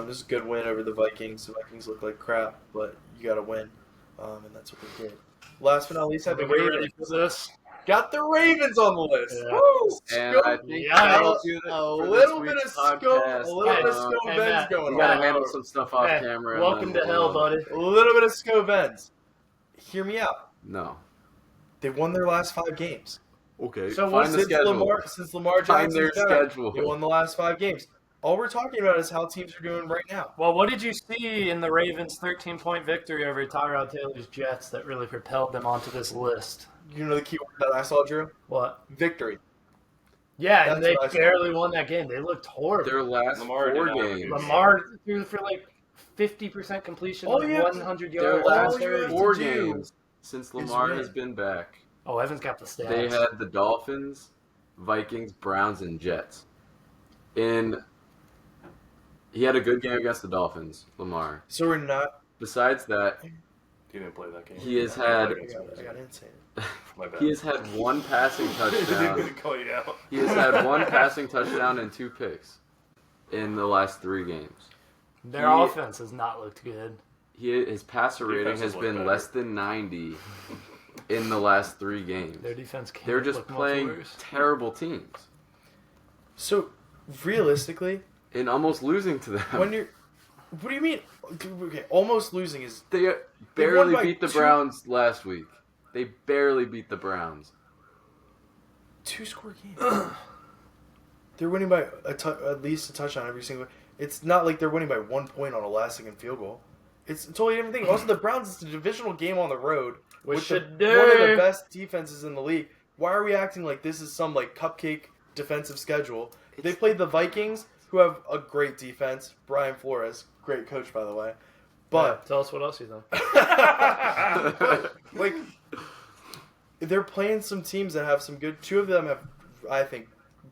This is a good win over the Vikings. The Vikings look like crap, but you got to win, and that's what they did. Last but not least, I have the Are we ready Ravens. for this? Got the Ravens on the list. Yeah. Woo! And I think Yeah. that'll do it A for little this bit of week's scope. podcast. A little bit of Hey, scope hey, Ben's Matt, going We gotta on. handle some stuff off Hey, camera. and welcome then to hell, buddy. A little bit of scope Ben's. Hear me out. No. They won their last 5 games. Okay. So find the Since schedule. Lamar Find Jackson's their back, schedule. they won the last 5 games. All we're talking about is how teams are doing right now. Well, what did you see in the Ravens' 13-point victory over Tyrod Taylor's Jets that really propelled them onto this list? You know the key word that I saw, Drew? What? Victory. Yeah, That's and they what I saw. barely won that game. They looked horrible. Their last Lamar did 4 not have a games. good Lamar threw for like 50% completion, All you have to- 100 Their yards. last you have to 4 do games since Lamar win. has been back. Oh, Evan's got the stats. They had the Dolphins, Vikings, Browns, and Jets. He had a good game against the Dolphins, Lamar. So we're not. Besides that, He didn't play that game. he has I had got insane. My bad. he has had 1 passing Didn't touchdown. call you out. He has had 1 passing touchdown and 2 picks in the last 3 games. Their He- offense has not looked good. His passer rating Defense has has been looked less than 90 in the last 3 games. Their defense can't They're just look much playing worse. terrible teams So realistically, and almost losing to them. when you're, what do you mean? Okay, almost losing is They won barely by beat the 2 Browns last week. They barely beat the Browns. 2-score game. They're winning by at least a touchdown every single. It's not like they're winning by 1 point on a last-second field goal. It's a totally different thing. Also, the Browns, it's a divisional game on the road We with should one of the do. best defenses in the league. Why are we acting like this is some like cupcake defensive schedule? They played the Vikings, who have a great defense. Brian Flores, great coach by the way. But Tell us what else he's done. like they're playing some teams that have some good. 2 of them have, I think,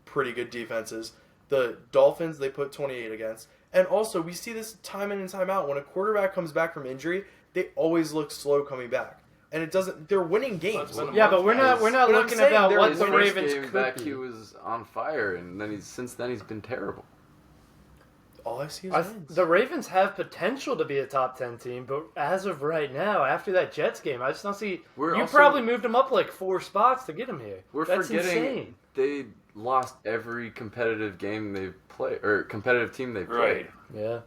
pretty good defenses. The Dolphins they put 28 against, and also we see this time in and time out. When a quarterback comes back from injury, they always look slow coming back, and it doesn't. They're winning games. Yeah, but we're not But I'm looking saying about they're what His the first Ravens game could back, be. he was on fire, and then since then he's been terrible. All I see is wins. The Ravens have potential to be a top 10 team, but as of right now, after that Jets game, I just don't see. You probably moved them up like 4 spots to get them here. That's forgetting insane. they lost every competitive game they've played, or competitive team they've played. Right. Yeah.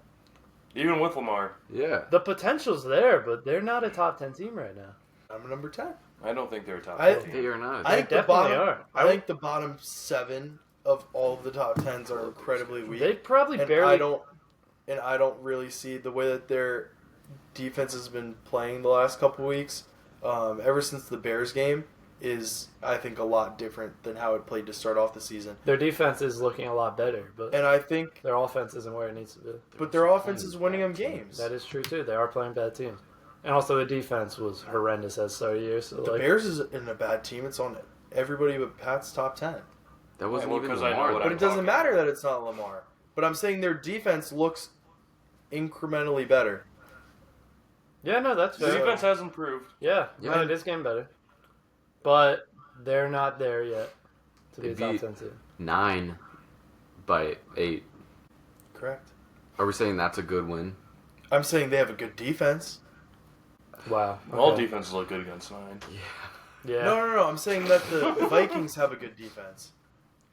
Even with Lamar. Yeah. The potential's there, but they're not a top 10 team right now. I'm number 10. I don't think they're a top. They are not. I think the definitely bottom. are. I think the bottom 7 of all of the top 10s are incredibly weak. They probably and barely. I don't really see the way that their defense has been playing the last couple weeks, ever since the Bears game, is I think a lot different than how it played to start off the season. Their defense is looking a lot better, but And I think, their offense isn't where it needs to be. but their offense is winning them games. That is true too. They are playing bad teams, and also the defense was horrendous at the start of the year. So The Bears isn't a bad team. It's on everybody but Pat's top 10. That wasn't Well, even 'cause I know Lamar. what But I'm it doesn't talking matter that it's not Lamar. But I'm saying their defense looks incrementally better. yeah, no, that's The fair. defense has improved. Yeah, Yeah. no, it is getting better, but they're not there yet to be a They top beat- 10 team. 9 by 8. Correct. Are we saying that's a good win? I'm saying they have a good defense. Wow. All okay. defenses look good against 9. Yeah. No. I'm saying that the Vikings have a good defense.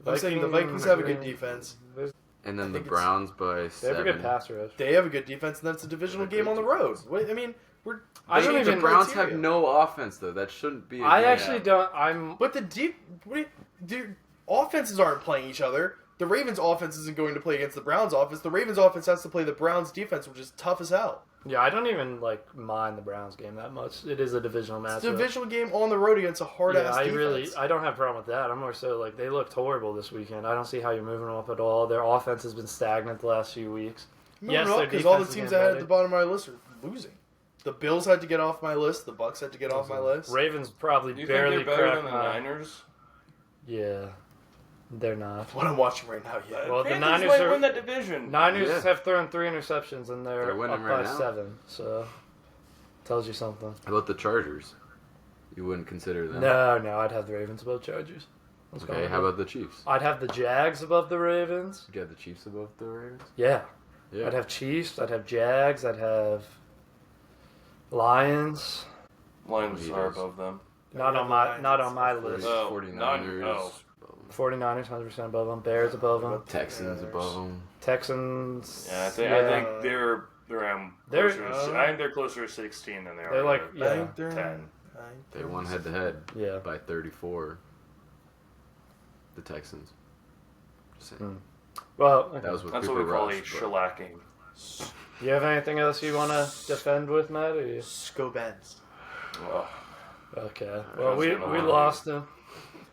I'm saying the Vikings have a good defense. And then I the think it's- Browns by They have 7. a good pass rush. They have a good defense, and that's a divisional game on the road. I mean, I don't The even. Browns have no offense though. That shouldn't be. I actually don't. I'm. But the offenses aren't playing each other. The Ravens' offense isn't going to play against the Browns' offense. The Ravens' offense has to play the Browns' defense, which is tough as hell. Yeah, I don't even mind the Browns game that much. It is a divisional matchup. It's a divisional game on the road against a hard-ass defense. I don't have a problem with that. I'm more so like they looked horrible this weekend. I don't see how you're moving them up at all. Their offense has been stagnant the last few weeks. Yes, their because all the defense is teams getting I had at better. the bottom of my list are losing. The Bills had to get off my list. The Bucks had to get off my list. Ravens probably Do you barely think they're better cracked than the my- Niners? Yeah, they're not. What I'm watching right now, yeah. Well, the Panthers Niners might are- win that division. Niners Yeah. have thrown 3 interceptions and they're They're winning up right by now. 7. So tells you something. How about the Chargers? You wouldn't consider them. No, I'd have the Ravens above Chargers. Let's go Okay. with How it. about the Chiefs? I'd have the Jags above the Ravens. You got the Chiefs above the Ravens? Yeah. Yeah. I'd have Chiefs. I'd have Jags. I'd have Lions. Lions are Leaders. above them. Not on my list. Oh, 49ers. oh. 49ers 100% above them. Bears above them. Texans above them. Texans. Yeah, I think they're around. They're- I think they're closer to 16 than they are. They're like to I yeah, think they're 10. They won head to head yeah. by 34. The Texans. Just saying. Well, okay. That was with That's Cooper what we call Rush, a but- shellacking. You have anything else you want to defend with, Matt? Or you... Scobens. Oh, Okay. Well, was we gonna lie. lost him.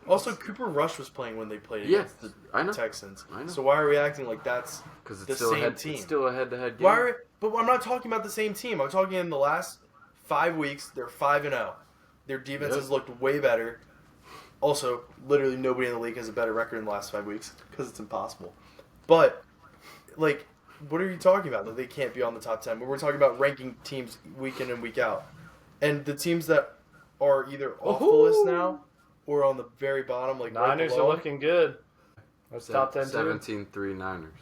Also, Cooper Rush was playing when they played Yeah, against the I know. Texans. I know. So why are we acting like that's Because the it's still same team. It's still a head-to-head game. why? But I'm not talking about the same team. I'm talking in the last 5 weeks. They're 5-0. Their defense has looked way better. Also, literally nobody in the league has a better record in the last 5 weeks because it's impossible. But like, what are you talking about? That they can't be on the top 10? But we're talking about ranking teams week in and week out, and the teams that are either off the list now or on the very bottom, like right Niners are below. looking good. That's top 10 too. 17-3 Niners.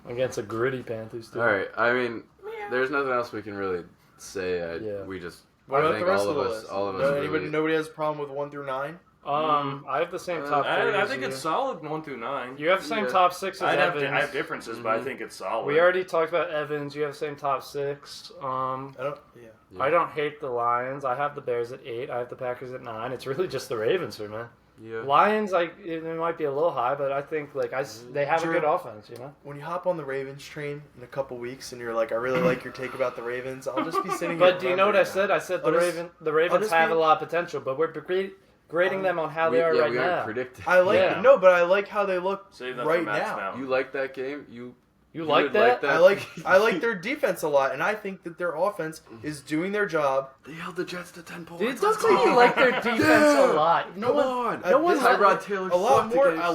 Against a gritty Panthers team. All right. I mean, there's nothing else we can really say. Yeah. We just. What I about think the rest all of the of us. list? All of us. No, really, nobody has a problem with 1 through 9. I have the same top 3. I as think you. it's solid 1 through 9. You have the same Yeah. top 6 as I Evans. have differences, but I think it's solid. We already talked about Evans. You have the same top 6. I don't. Yeah. Yeah. I don't hate the Lions. I have the Bears at 8. I have the Packers at 9. It's really just the Ravens for me. Yeah. Lions, it might be a little high, but I think they have a True. good offense. You know. When you hop on the Ravens train in a couple weeks and you're like, I really like your take about the Ravens, I'll just be sitting here. But do you know what I remembering said? I said I'll just- the Ravens just have be- a lot of potential, but we're grading them on how they are right we aren't now. predicting. that. I like Yeah. no, but I like how they look Save that right for Matt's now. mouth. You like that game? You Like would that? I like their defense a lot, and I think that their offense is doing their job. They held the Jets to 10 points. Dude, don't say you like their defense a lot. No Come one. on. no one- Tyrod Taylor A lot sucked against- more than I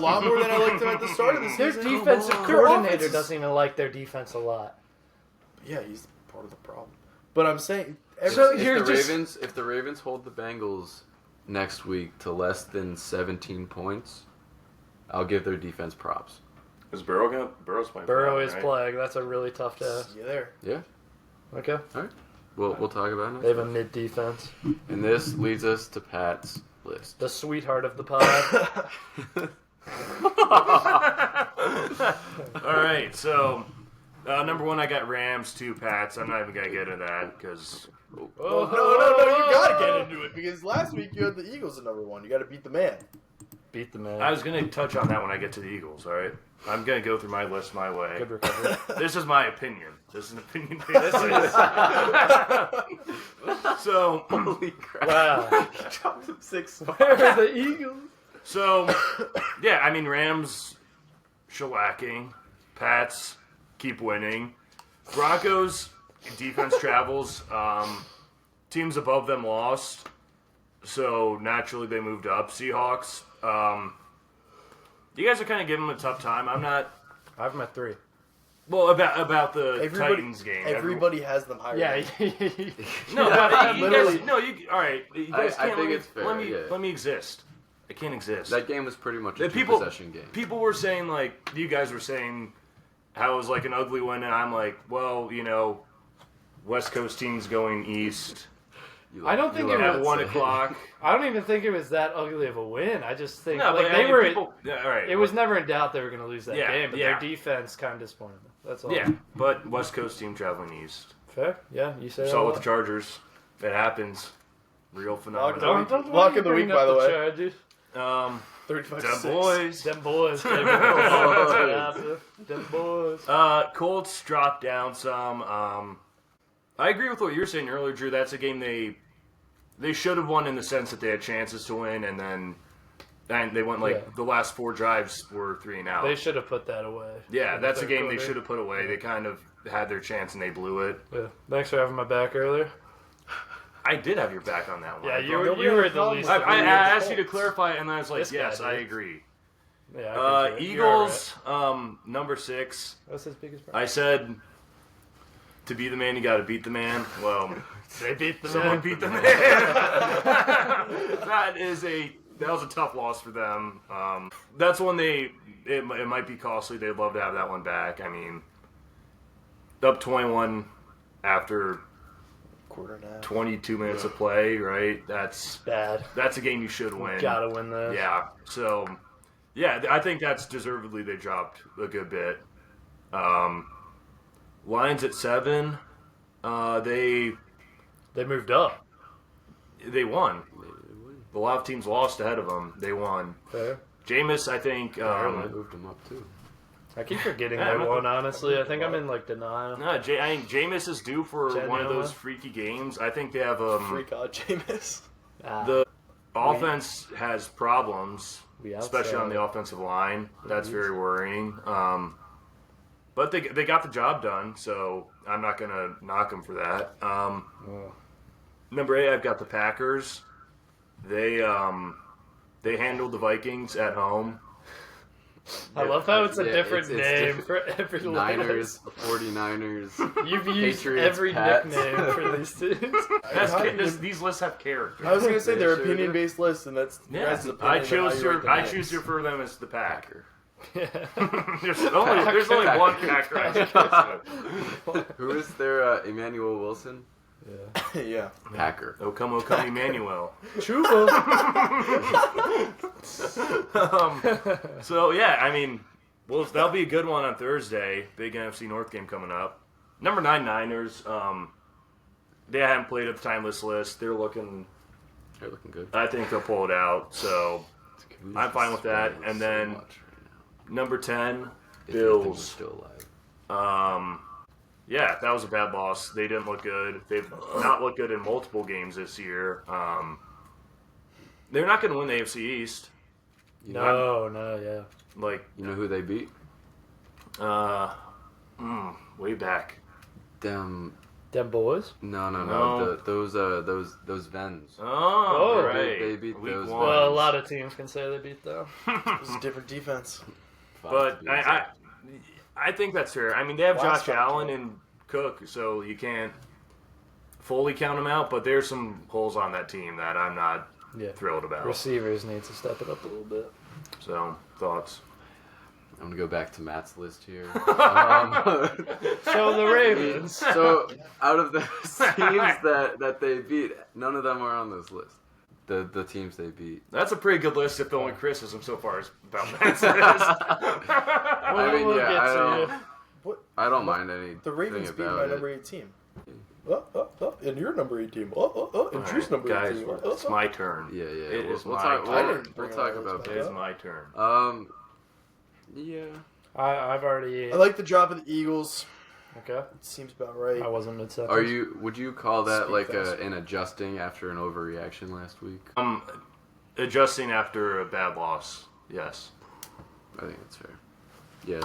liked them at the start of the Their season. defensive on. Their coordinator offense is- doesn't even like their defense a lot. Yeah, he's part of the problem. But I'm saying, So If you're the just- Ravens, if the Ravens hold the Bengals next week to less than 17 points, I'll give their defense props. Is Burrow's playing? Burrow for is them, right? playing. That's a really tough task. See you there. Yeah. Okay. All right. We'll talk about it next They have a week. mid defense. And this leads us to Pat's list. The sweetheart of the pod. All right, so number 1, I got Rams, 2 Pats. I'm not even gonna get into that because No, you gotta get into it because last week you had the Eagles at number 1. You gotta beat the man. Beat the man. I was gonna touch on that when I get to the Eagles. All right, I'm gonna go through my list my way. Good recovery. This is my opinion. This is an opinion based. So, Holy crap. Wow. He dropped him 6 spots. Where are the Eagles? so yeah, I mean Rams shellacking, Pats keep winning, Broncos defense travels. Teams above them lost, so naturally they moved up. Seahawks. You guys are kind of giving them a tough time. I'm not. I have them at 3. Well, about the Titans game. Everybody has them higher. Yeah. No, but you literally- guys. No, you. All right. You guys I can't think let it's me, fair, Let me. yeah. Let me exist. I can't exist. That game was pretty much a People- two-possession game. People were saying like you guys were saying how it was like an ugly win, and I'm like, well, West Coast teams going east I don't think you it love at that 1 saying. o'clock. I don't even think it was that ugly of a win. I just think No, like but they I mean, were. People, yeah, all right. It was never in doubt they were going to lose that Yeah, game, but yeah. their defense kind of disappointed them. That's all. Yeah, but West Coast team traveling east. Fair. Yeah, you say that. Saw a with the lot. Chargers. It happens. Real phenomenal. Don't Lock of the bring week, up by the way. Chargers. 35-6. Them boys. Them boys. Baby. That's what happened. Them boys. Colts dropped down some. I agree with what you were saying earlier, Drew. That's a game they should have won in the sense that they had chances to win, and they went the last 4 drives were 3 and out. They should have put that away. Yeah, in the that's a third game they quarter. should have put away. They kind of had their chance and they blew it. Yeah. Thanks for having my back earlier. I did have your back on that one. Yeah, I you thought- were, nobody you had were a the problem least. with I it. asked you to clarify, and I was like, This guy yes, I did. agree. Yeah, I appreciate it. You're all Eagles, number 6. right. What's his biggest problem? I said, to be the man, you got to beat the man. Well, They beat the someone man. beat the man. That was a tough loss for them. That's one it might be costly. They'd love to have that one back. I mean, up 21 after Quarter and a half. 22 minutes of play, right? That's Bad. a game you should win. Gotta win this. Yeah. So, yeah, I think that's deservedly they dropped a good bit. Lions at 7. They They moved up. won. A lot of teams lost ahead of them. They won. Fair. Jameis, I think. I moved him up too. I keep forgetting Yeah, they won, honestly. I think I'm in, denial. No, I think Jameis is due for one of Genuinely? those freaky games. I think they have Freak out, Jameis. Ah, the offense has problems, we especially on the offensive line. That's very worrying. But they got the job done, so I'm not gonna knock them for that. Number 8, I've got the Packers. They handled the Vikings at home. I love how it's a Yeah, different it's name different. for every Niners, 49ers. You've used Patriots, every Pats. nickname for these teams. These lists have character. I was gonna say they're Sure opinion-based lists, and that's your guys' opinion I on chose how you rate the I names. choose to refer to them as the Pack. Packer. there's only one Packer. I choose. Who is their Emmanuel Wilson? Yeah. Packer. O come Emmanuel. Chuba. So yeah, I mean, well, that'll be a good one on Thursday. Big NFC North game coming up. Number 9 Niners. They haven't played at the time this list. They're looking. They're looking good. I think they'll pull it out. So I'm fine with that. And then number 10 If you think we're Bills. still alive. Yeah, that was a bad loss. They didn't look good. They've not looked good in multiple games this year. They're not going to win the AFC East. You know, No, yeah. Like, you know who they beat? way back. Them. Them boys. No. No. Those Vens. Oh, They- right. they beat Week those one. Well, a lot of teams can say they beat them. It was a different defense. But I think that's fair. I mean, they have Last Josh time, Allen and Cook, so you can't fully count them out. But there's some holes on that team that I'm not Yeah. thrilled about. Receivers need to step it up a little bit. So, thoughts? I'm gonna go back to Matt's list here. So the Ravens. So out of the teams that they beat, none of them are on this list. The teams they beat. That's a pretty good list if the only criticism so far is about Matt's list. I mean, We'll yeah, get to I don't mind any. The Ravens beat about my it. number 8 team. And your number 8 team. And Drew's number 8 Guys, team. it's my turn. Yeah. It is we'll my talk. turn. I We'll, didn't we'll bring talk it up, about It Yeah. is my turn. Yeah. I've already. I like the drop of the Eagles. Okay. It seems about right. I wasn't mid-sentence. Would you call that Speak like fast. an adjusting after an overreaction last week? Adjusting after a bad loss. Yes. I think that's fair. Yeah.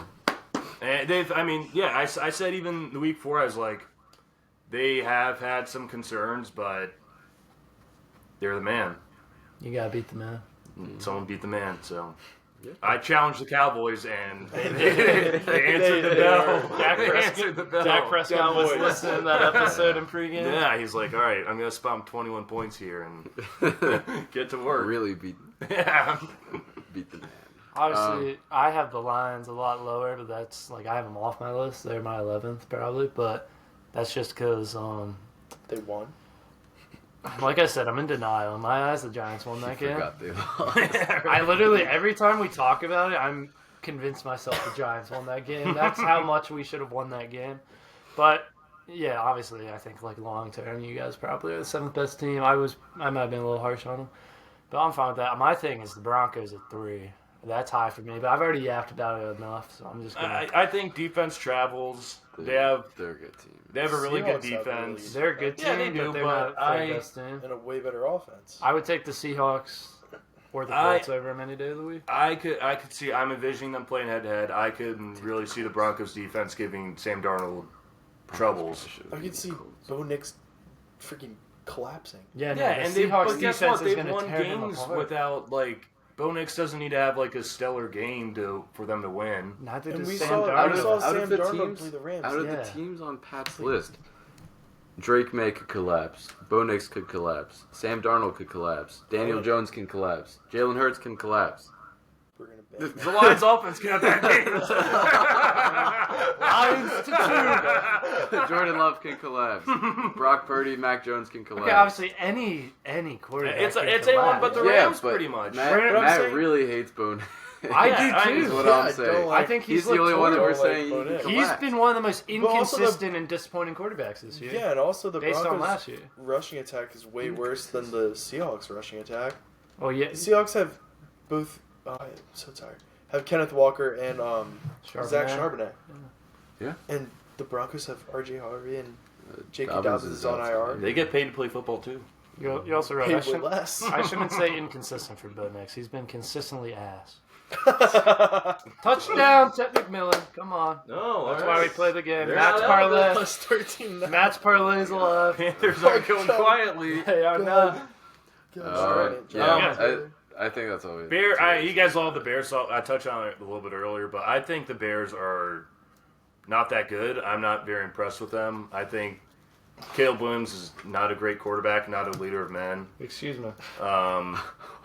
And I said even the week before, I was like, they have had some concerns, but they're the man. You gotta beat the man. Someone beat the man, so. Yeah. I challenged the Cowboys, and they answered the bell. They answered the bell. Dak Prescott was Cowboys. listening to that episode in pregame. Yeah, he's like, all right, I'm going to spam 21 points here and get to work. Really beat Yeah. the man. Obviously, I have the Lions a lot lower, but that's like I have them off my list. They're my 11th probably, but that's just because, They won. like I said, I'm in denial. In my eyes, the Giants won that game. Forgot they lost. I literally every time we talk about it, I'm convinced myself the Giants won that game. That's how much we should have won that game. But yeah, obviously, I think like long term, you guys probably are the 7th best team. I might have been a little harsh on them, but I'm fine with that. My thing is the Broncos at 3. That's high for me, but I've already yapped about it enough, so I'm just gonna. I think defense travels. They're a good team. They have a really good Seahawks have defense. They're a good team, Yeah, they do, but they're but not their best team. And a way better offense. I would take the Seahawks or the Colts over them any day of the week. I could see. I'm envisioning them playing head to head. I could really see the Broncos defense giving Sam Darnold troubles. I could see Bo Nix freaking collapsing. Yeah, no, Yeah, the Seahawks but guess defense what? is They've going to won tear them games apart. without Bo Nix doesn't need to have a stellar game for them to win. Neither And does we Sam saw Darnold. Sam Darnold play the Rams. Out of Yeah. the teams on Pat's list, Drake May could collapse. Bo Nix could collapse. Sam Darnold could collapse. Daniel Jones can collapse. Jalen Hurts can collapse. We're gonna bet. The Lions offense can have that game. Lions to 2. Jordan Love can collapse. Brock Purdy, Mac Jones can collapse. Okay, obviously any quarterback. It's can anyone but the collapse. Rams, pretty much. Matt, But I'm Matt saying- really hates Bo Nix. I Yeah, do Is too. what Yeah, I'm I saying. don't like- I think He's the looked only one that we're horrible. saying Bo he can Nix. He's collapse. been one of the most But also the- inconsistent and disappointing quarterbacks this year. Yeah, and also the Based on Broncos' last year. rushing attack is way worse than the Seahawks rushing attack. Oh yeah, The Seahawks have both. I'm so tired. Have Kenneth Walker and Zach Charbonnet. Yeah. And the Broncos have R.J. Harvey and J.K. Dobbins Dobbins is is on outside. IR. They get paid to play football too. You're also right. Paid way less. I shouldn't say inconsistent for Bo Nix. He's been consistently ass. Touchdown, Ted McMillan. Come on. No, That's why we play the game. They're Matt's not out parlay. Plus 13 now. Matt's parlay's alive. Panthers are going quietly. They are not. I think that's all we You guys all have the Bears. So I touched on it a little bit earlier, but I think the Bears are not that good. I'm not very impressed with them. I think Caleb Williams is not a great quarterback, not a leader of men. Excuse me.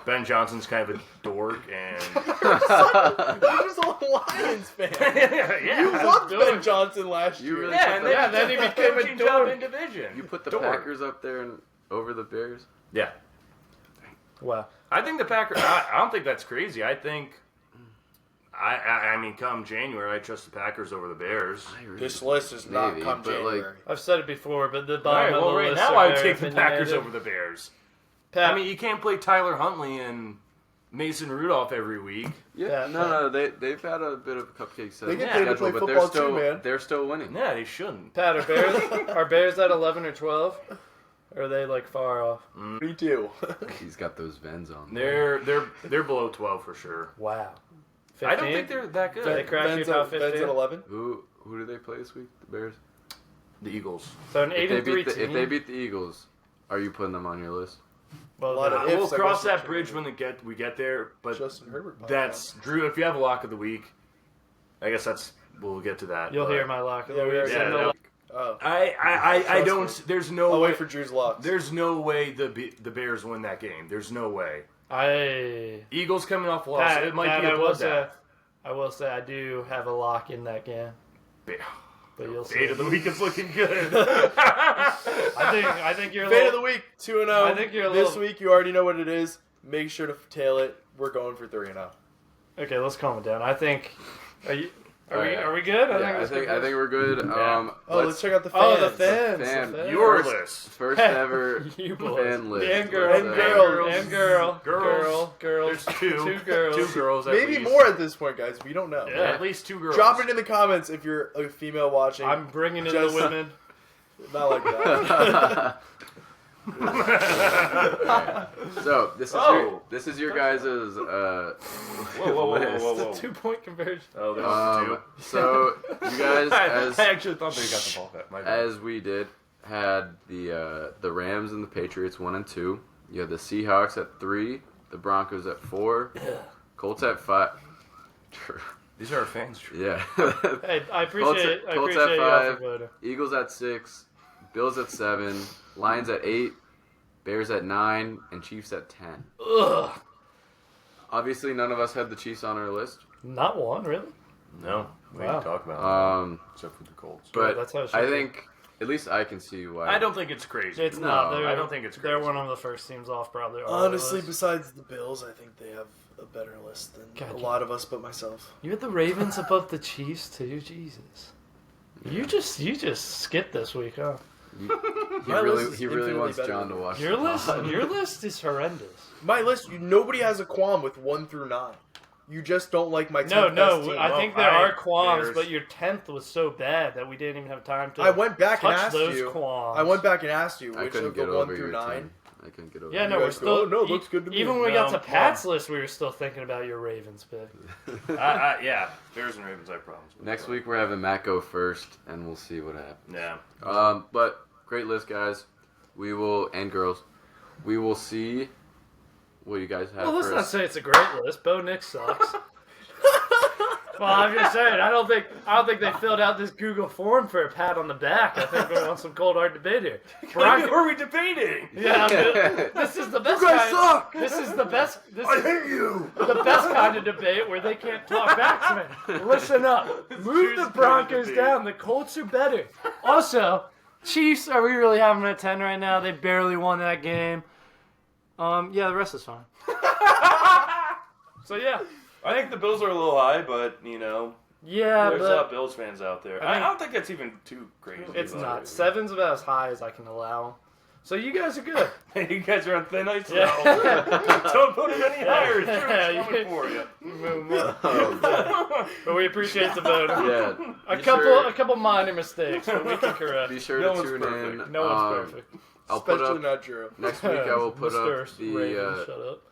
Ben Johnson's kind of a dork, and You're just a Lions fan. yeah, You loved Ben Johnson last You year. really yeah, and Yeah, then he became a coaching job dork. in division. You put the Dork. Packers up there and over the Bears? Yeah, Wow. I think the Packers. I don't think that's crazy. I think. I mean, come January, I trust the Packers over the Bears. This list does not Maybe, come but, January. I've said it before, but the All bottom right, of well, the right list now are I would very take the Packers opinionated. over the Bears. Pat, I mean, you can't play Tyler Huntley and Mason Rudolph every week. Yeah, Yeah, no, they've had a bit of a cupcake set They get Yeah, paid to play but football too, man. they're still winning. Yeah, they shouldn't. Pat, are Bears at 11 or 12? Or are they like far off? Me too. He's got those Vens on. They're below 12 for sure. Wow. 15? I don't think they're that good. They cracked you top 15. Ben's at 11. Who do they play this week? The Bears. The Eagles. So an 8 and 3 team. If they beat the Eagles, are you putting them on your list? well, A lot of no. We'll ifs, I cross guess, that are bridge true. when we get there. But Justin Herbert. that's Drew. If you have a lock of the week, I guess we'll get to that. You'll but hear my lock of the Yeah, we week. already Yeah, So no- no. Oh. I Trust don't. me. There's no I'll way. wait for Drew's locks. There's no way the Bears win that game. There's no way. I Eagles coming off a loss. Pat, It might Pat, be a I will say, bloodbath. I will say I do have a lock in that game. Ba- But you'll see. Fate of the week is looking good. I think you're a Fate little, of the week 2-0. I think you're a this little- week. You already know what it is. Make sure to tail it. We're going for 3-0. Okay, let's calm it down. I think. Are Alright. we good? Yeah, I think we're good. Yeah. Let's check out the fans. Oh, the fans. Fan- the fans. Your First- list. First ever You boys. fan list. And girls. And girls. And girl. Girls. Girls. There's two. Two girls. Two girls at Maybe least. more at this point, guys. We don't know. Yeah. At least 2 girls. Drop it in the comments if you're a female watching. I'm bringing in Just- the women. Not like that. So this is your guys' Whoa. It's a 2-point conversion. Oh, there's 2. So you guys, I actually thought they got the ball back. My bad. as we did, had the Rams and the Patriots 1 and 2. You had the Seahawks at 3, the Broncos at 4, Colts at 5. These are our fans. Yeah. Hey, I appreciate Colts you at all 5, for voting. Eagles at 6, Bills at 7, Lions at 8, Bears at 9, and Chiefs at 10. Ugh. Obviously, none of us had the Chiefs on our list, Not one, really? No, we Wow. didn't talk about it. um, Except for the Colts. but that's how it should I be. think at least I can see why. I don't think it's crazy. It's No, not. They're, I don't think it's They're crazy. one of the first teams off, probably. Honestly, besides the Bills, I think they have a better list than God, a you- lot of us, but myself. You had the Ravens above the Chiefs too. Jesus. You just skipped this week, huh? He My list really is infinitely wants better John to than watch Your the list, pod. your list is horrendous. My list, nobody has a qualm with 1 through 9. You just don't like my 10th No, best team. I think there Well, are qualms, Bears. but your 10th was so bad that we didn't even have time to I went back and touch asked those you. qualms. I went back and asked you I which couldn't of the get 1 over through your 9. team. I couldn't get over. Yeah, your no, You we're guys go, still. "Oh, no, looks good to me." Even when we got No, to Pat's list, we were still thinking about your Ravens pick. Yeah, Bears and Ravens, I promise. Next week we're having Matt go first, and we'll see what happens. Yeah. But great list, guys. We will and girls. We will see what you guys have Well, let's for not us. say it's a great list. Bo Nix sucks. Well, I'm just saying. I don't think they filled out this Google form for a pat on the back. I think we're on some cold hard debate here. Who are we debating? Yeah, this is the best. You guys kind, suck! This is the best. This I is hate you. the best kind of debate where they can't talk back to me. Listen up. Move the Broncos down. The Colts are better. Also, Chiefs. Are we really having them at 10 right now? They barely won that game. Yeah, the rest is fine. So yeah. I think the Bills are a little high, but Yeah, there's but Bills fans out there. I I think- don't think that's even too crazy. it's about not. it. 7's about as high as I can allow. So you guys are good. You guys are on thin ice Yeah. now. Don't put him any higher. Yeah, It's coming for you. But we appreciate the vote. Yeah. A Be couple minor mistakes, but we can correct. Be sure No to one's tune perfect. in. No one's perfect. I'll put Especially up not Drew. next week. I will put up Mr. the Raven, shut up.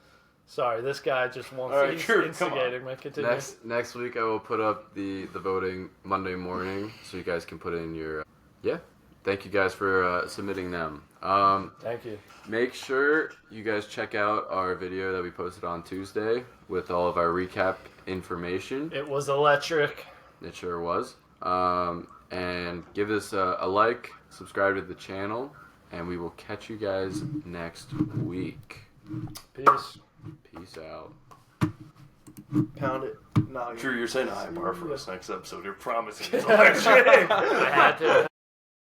Sorry, this guy just wants All right, he's Drew, come on. instigating me. Continue. next week. I will put up the voting Monday morning, so you guys can put in your Thank you guys for submitting them. Thank you. Make sure you guys check out our video that we posted on Tuesday with all of our recap information. It was electric. It sure was. And give this a like, subscribe to the channel, and we will catch you guys next week. Peace. Peace out. Pound it. No, Drew, you're setting a high bar for us next episode. You're promising it's electric. I had to.